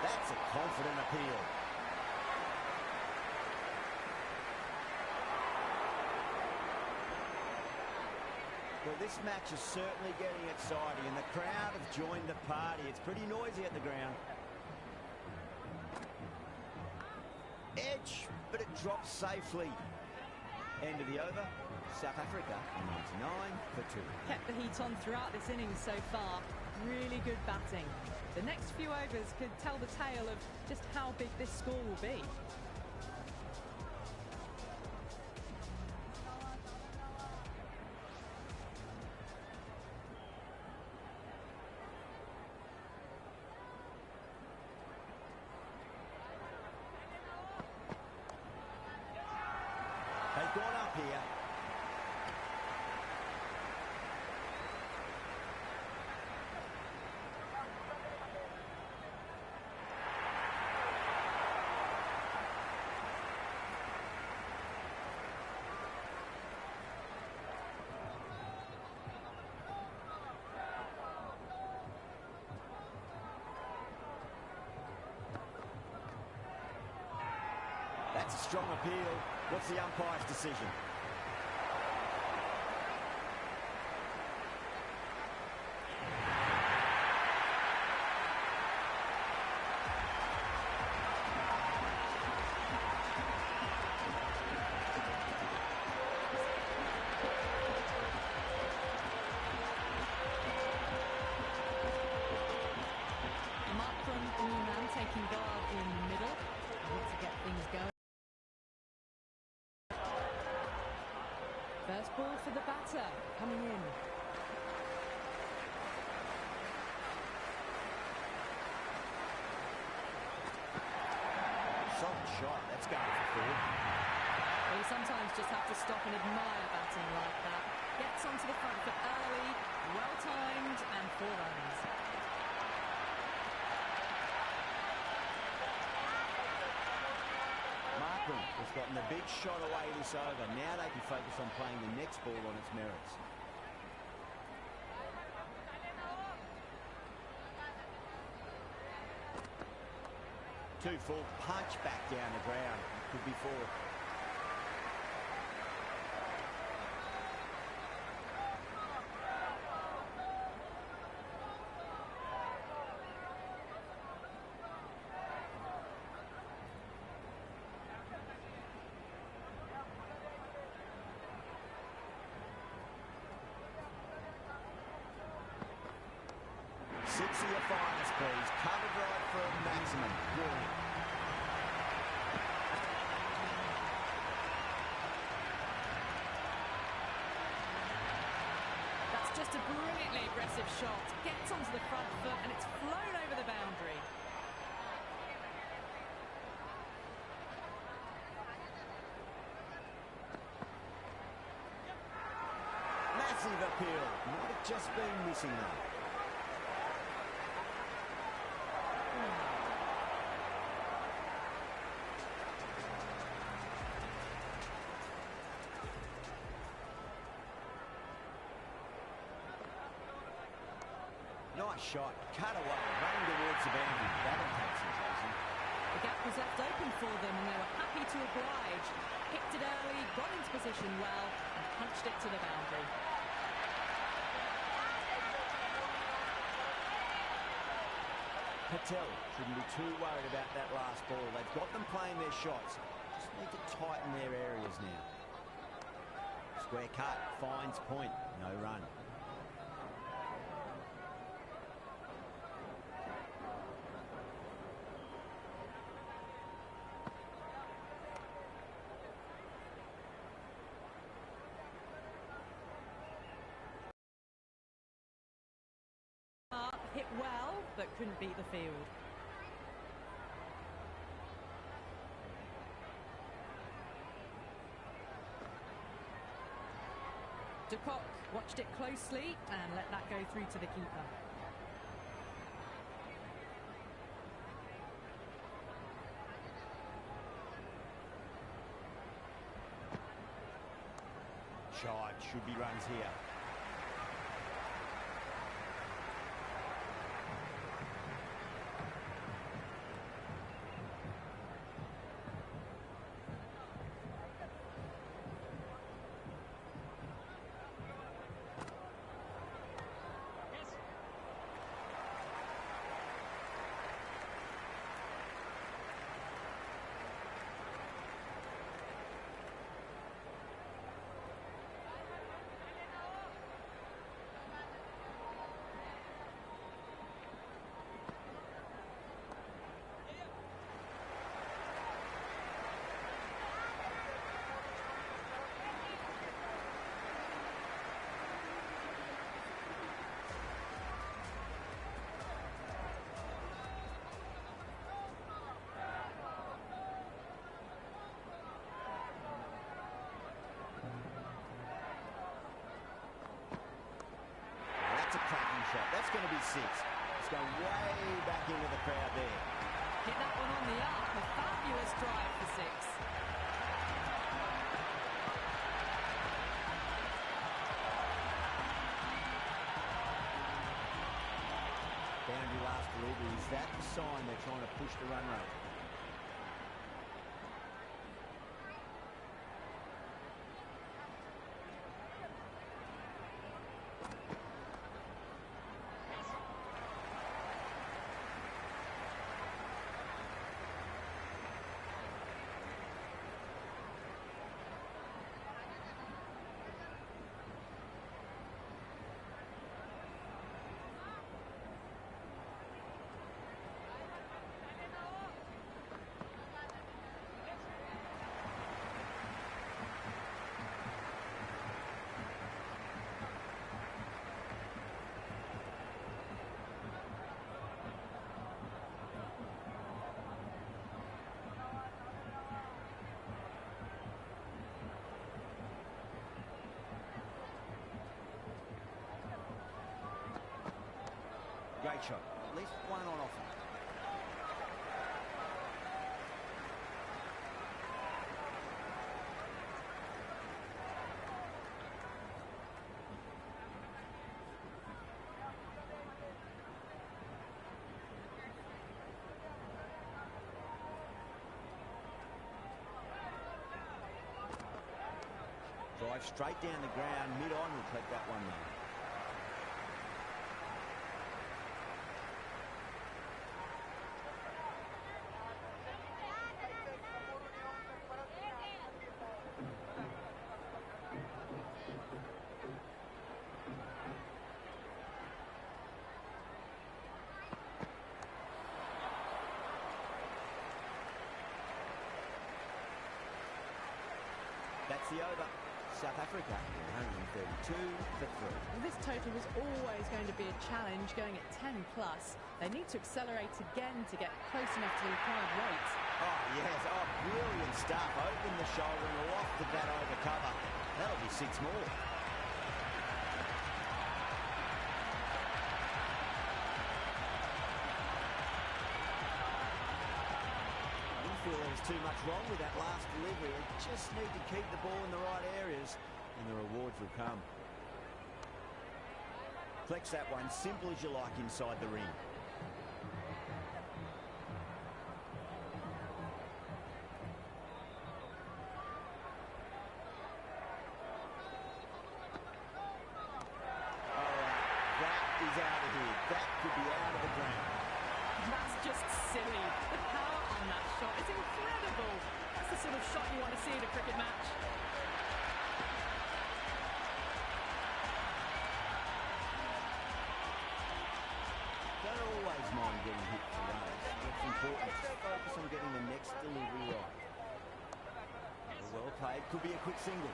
That's a confident appeal. Well, this match is certainly getting exciting, and the crowd have joined the party. It's pretty noisy at the ground. Edge, but it drops safely. End of the over. South Africa, 99 for 2. Kept the heat on throughout this innings so far. Really good batting. The next few overs could tell the tale of just how big this score will be. They've gone up here. That's a strong appeal. What's the umpire's decision? Taking guard in the middle, to get things going. First ball for the batter, coming in. Solid shot, that's going for four. Well, you sometimes just have to stop and admire batting like that. Gets onto the front foot early, well-timed, and 4 runs. Has gotten the big shot away this over. Now they can focus on playing the next ball on its merits. Two full punch back down the ground. Could be 4. Six of your finest, please. Covered right for a maximum. Brilliant. That's just a brilliantly aggressive shot. Gets onto the front foot and it's flown over the boundary. Massive appeal. Might have just been missing that. Nice shot, cut away, running towards the boundary. That'll take some chasing. The gap was left open for them and they were happy to oblige. Picked it early, got into position well, and punched it to the boundary. Patel shouldn't be too worried about that last ball. They've got them playing their shots. Just need to tighten their areas now. Square cut, finds point, no run. Hit well, but couldn't beat the field. De Kock watched it closely and let that go through to the keeper. Shot, should be runs here. Shot. That's going to be 6. It's going way back into the crowd there. Hit that one on the up. A fabulous drive for 6. Boundary last delivery. Is that the sign they're trying to push the run rate? straight shot. At least one on offer. Drive straight down the ground, mid-on will collect that one though. That's the over. South Africa, 132 for 3. Well, this total was always going to be a challenge, going at 10+. They need to accelerate again to get close enough to the required weight. Oh, yes. Oh, brilliant stuff. Open the shoulder and lofted that over cover. That'll be 6 more. Feel there's too much wrong with that last delivery. They just need to keep the ball in the right areas and the rewards will come. Flex that one, simple as you like inside the ring. Alright, that is out of here. That could be out of the ground. That's just silly. The power on that shot is incredible. That's the sort of shot you want to see in a cricket match. Don't always mind getting hit for runs. What's important is focus on getting the next delivery right. Well played. Could be a quick single.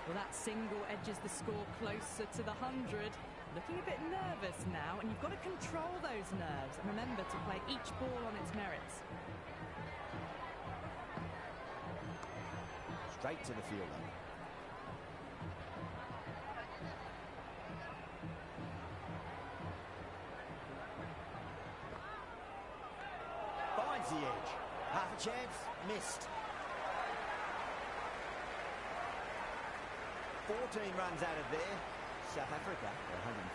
Well, that single edges the score closer to the 100. Looking a bit nervous now, and you've got to control those nerves and remember to play each ball on its merits. Straight to the fielder. Finds the edge. Half a chance, missed. 14 runs out of there. South Africa,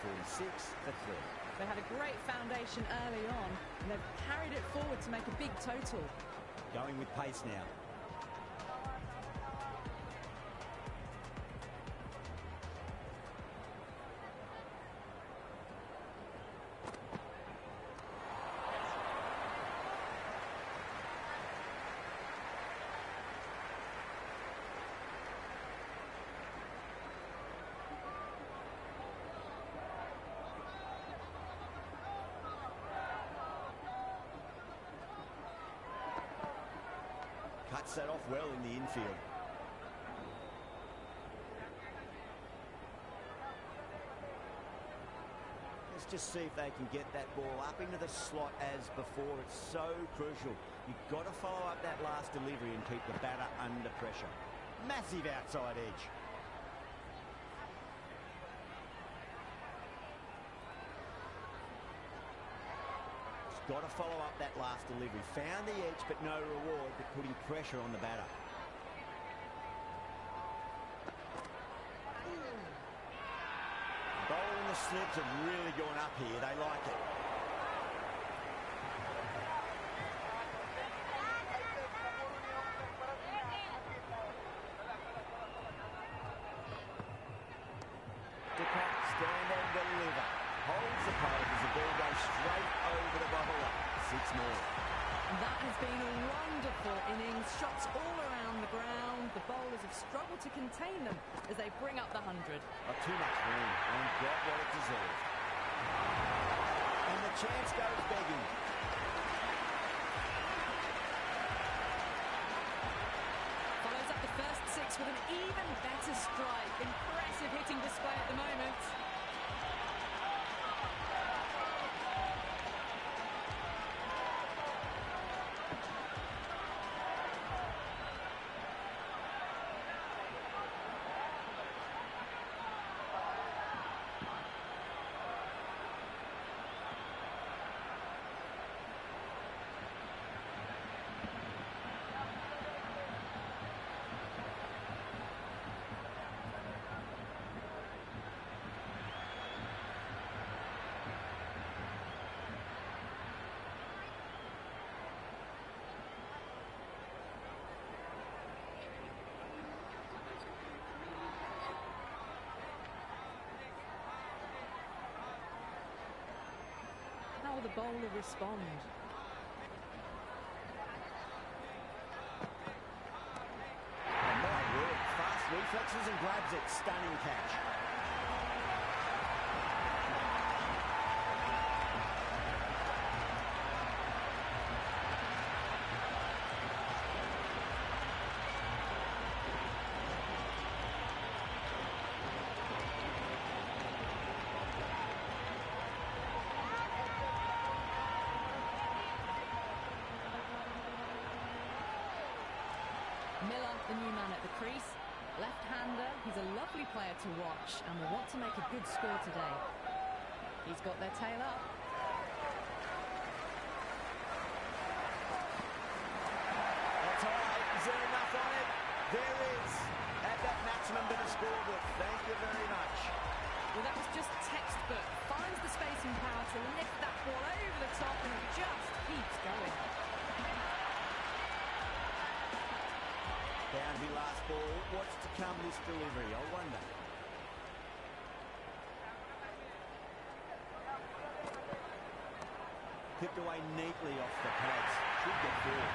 146 for 3. They had a great foundation early on, and they've carried it forward to make a big total. Going with pace now. Cuts that off well in the infield. Let's just see if they can get that ball up into the slot as before. It's so crucial. You've got to follow up that last delivery and keep the batter under pressure. Massive outside edge. Got to follow up that last delivery. Found the edge, but no reward, but putting pressure on the batter. Bowling the slips have really gone up here. They like it. Stand and deliver. Holds the pose as the ball goes straight over the bubble up. 6 more. That has been a wonderful innings. Shots all around the ground. The bowlers have struggled to contain them as they bring up the 100. Not too much room and got what it deserved. And the chance goes begging. Follows up the first 6 with an even better strike. Impressive hitting display at the moment. bowler respond? Oh, my word. Fast reflexes and grabs it. Stunning catch. Miller, the new man at the crease. Left-hander, he's a lovely player to watch and will want to make a good score today. He's got their tail up. That's all right. Is there enough on it? There is. At that maximum bit of scorebook. Thank you very much. Well, that was just textbook. Finds the space and power to lift that ball over the top and it just keeps going. Boundary last ball. What's to come this delivery? I wonder. Picked away neatly off the pads. Should get through.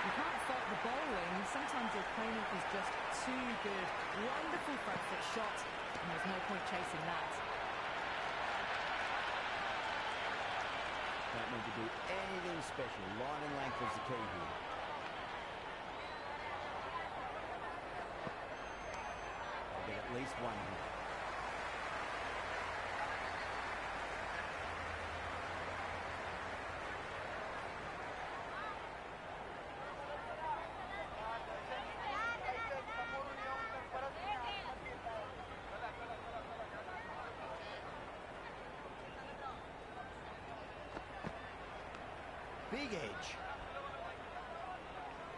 You can't fault the bowling. Sometimes your opponent is just too good. Wonderful front foot shot, and there's no point chasing that. Don't need to do anything special. Line and length is the key here. I'll get at least one here. Big edge.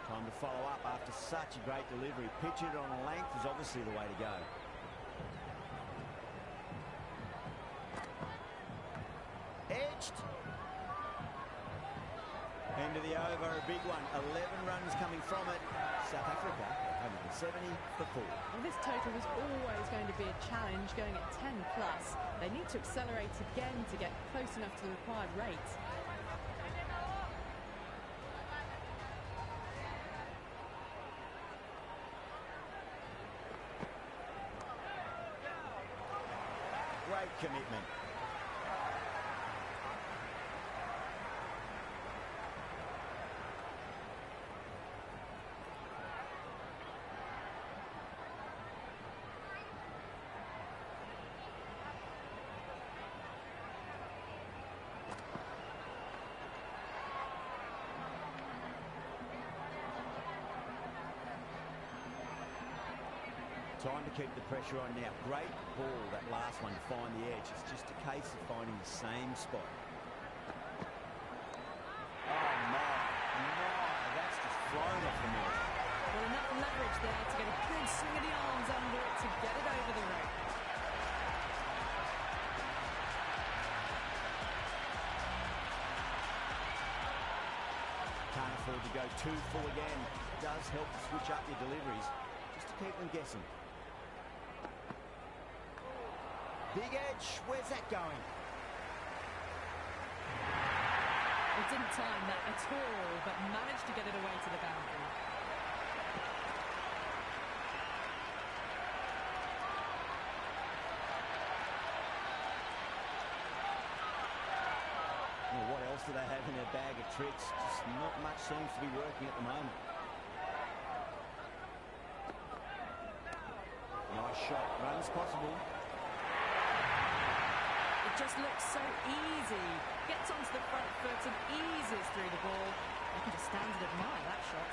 Time to follow up after such a great delivery. Pitch it on a length is obviously the way to go. Edged. End of the over, a big one. 11 runs coming from it. South Africa, 170 for 4. Well, this total was always going to be a challenge, going at 10 plus. They need to accelerate again to get close enough to the required rate. Great commitment. Time to keep the pressure on now. Great ball, that last one, to find the edge. It's just a case of finding the same spot. Oh, that's just flown off the net. Well, enough leverage there to get a good swing of the arms under it to get it over the rope. Can't afford to go too full again. It does help to switch up your deliveries, just to keep them guessing. Big edge, where's that going? It didn't time that at all, but managed to get it away to the boundary. Well, what else do they have in their bag of tricks? Just not much seems to be working at the moment. Nice shot, runs possible. It just looks so easy. Gets onto the front foot and eases through the ball. You can just stand and admire that shot.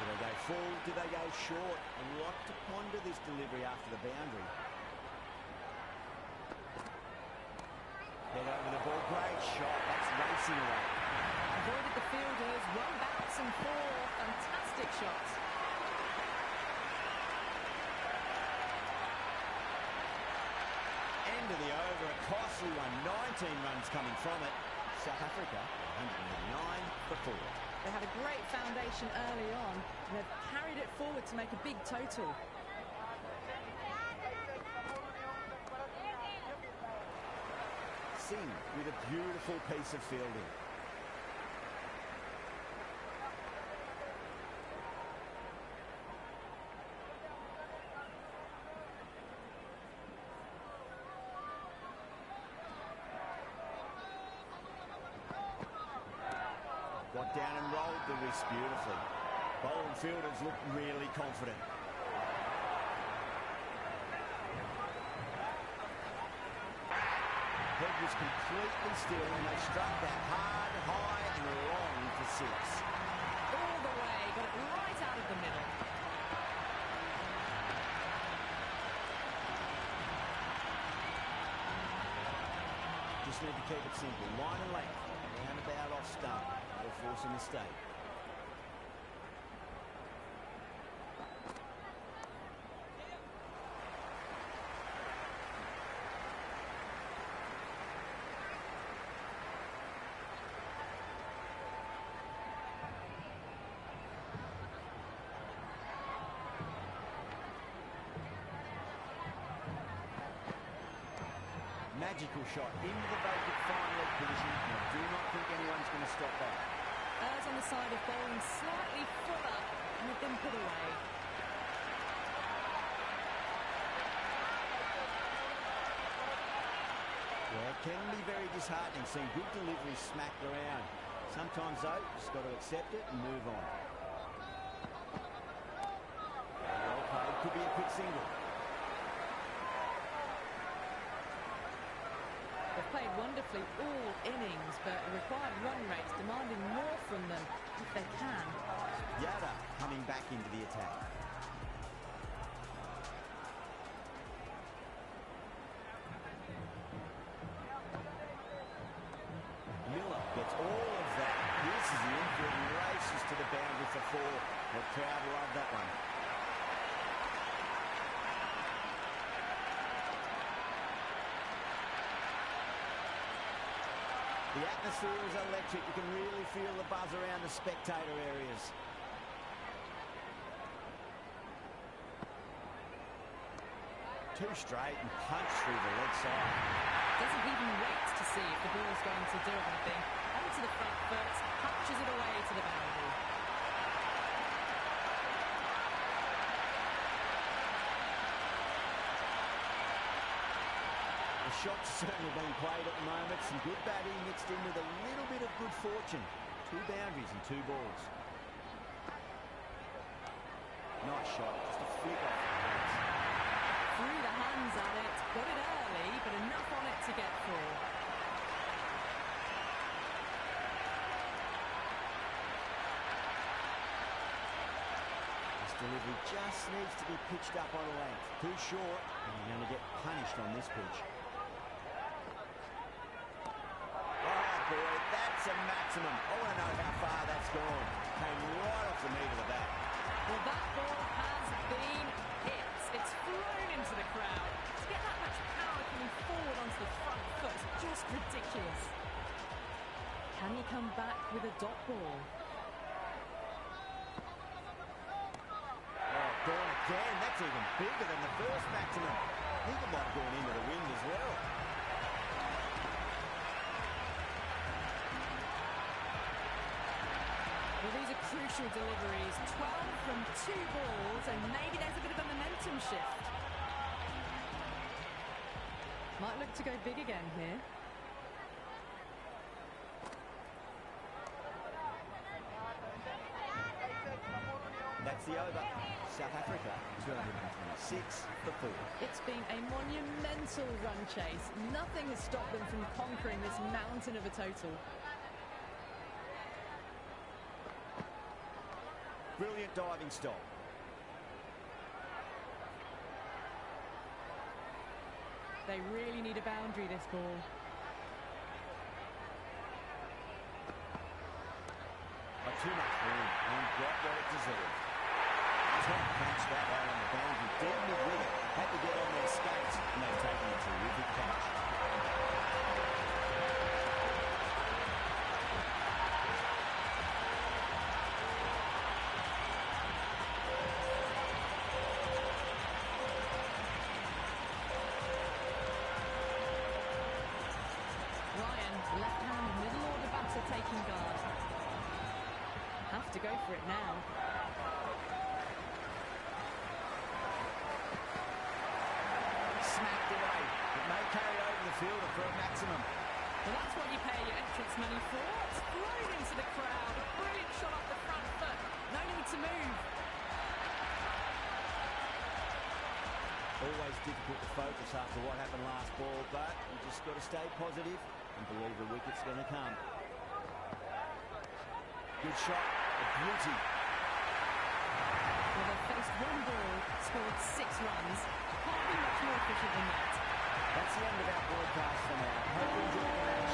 Do they go full? Do they go short? A lot to ponder this delivery after the boundary. Head over the ball. Great shot. That's racing away. Avoided the fielders. One bounce and 4. Fantastic shots. End of the over, a costly one. 19 runs coming from it. South Africa, 189 for 4. They had a great foundation early on, and they've carried it forward to make a big total. Racing with a beautiful piece of fielding. Got down and rolled the wrist beautifully. Bowling fielders look really confident. Head was completely still and they struck that hard, high and long for six. All the way, got it right out of the middle. Just need to keep it simple. Line and length. Round about off stump. Or force a mistake. Magical shot into the vacant fine leg position, and I do not think anyone's going to stop that. Errs on the side of bowling slightly fuller and have been put away. Yeah, it can be very disheartening seeing good delivery smacked around. Sometimes though, just got to accept it and move on. Well played, could be a quick single. They've played wonderfully all innings, but the required run rate's demanding more from them if they can. Yada coming back into the attack. Miller gets all of that. This is the infield and races to the boundary for four. The crowd love that one. The atmosphere is electric. You can really feel the buzz around the spectator areas. Too straight and punch through the leg side. Doesn't even wait to see if the ball's going to do anything. Onto the front foot, punches it away to the boundary. The shot's certainly being played at the moment. Some good batting mixed in with a little bit of good fortune. 2 boundaries and 2 balls. Nice shot, just a flick off the hands. Threw the hands at it, got it early, but enough on it to get through. This delivery just needs to be pitched up on a length. Too short, and you're going to get punished on this pitch. Boy, that's a maximum. I want to know how far that's gone. Came right off the meat of the bat. Well, that ball has been hit. It's flown into the crowd. To get that much power coming forward onto the front foot is just ridiculous. Can he come back with a dot ball? Oh, gone again. That's even bigger than the first maximum. I think it might have gone into the wind as well. Well, these are crucial deliveries. 12 from 2 balls, and maybe there's a bit of a momentum shift. Might look to go big again here. That's the over. South Africa, 226 for 4. It's been a monumental run chase. Nothing has stopped them from conquering this mountain of a total. Brilliant diving stop. They really need a boundary, this ball. But too much room and got what it deserved. Top punch that high on the boundary. Dead with it. Had to get on their skates and they've taken a terrific catch. Left-hand middle order batter taking guard. Have to go for it now. Smacked away. It may carry over the fielder for a maximum. Well, that's what you pay your entrance money for. It's thrown into the crowd. A brilliant shot off the front foot. No need to move. Always difficult to focus after what happened last ball, but you just got to stay positive and believe the wicket's going to come. Good shot, a beauty. Well, they've faced one ball, scored 6 runs. Can't be much more efficient than that. That's the end of our broadcast for now. Hope you enjoyed the match.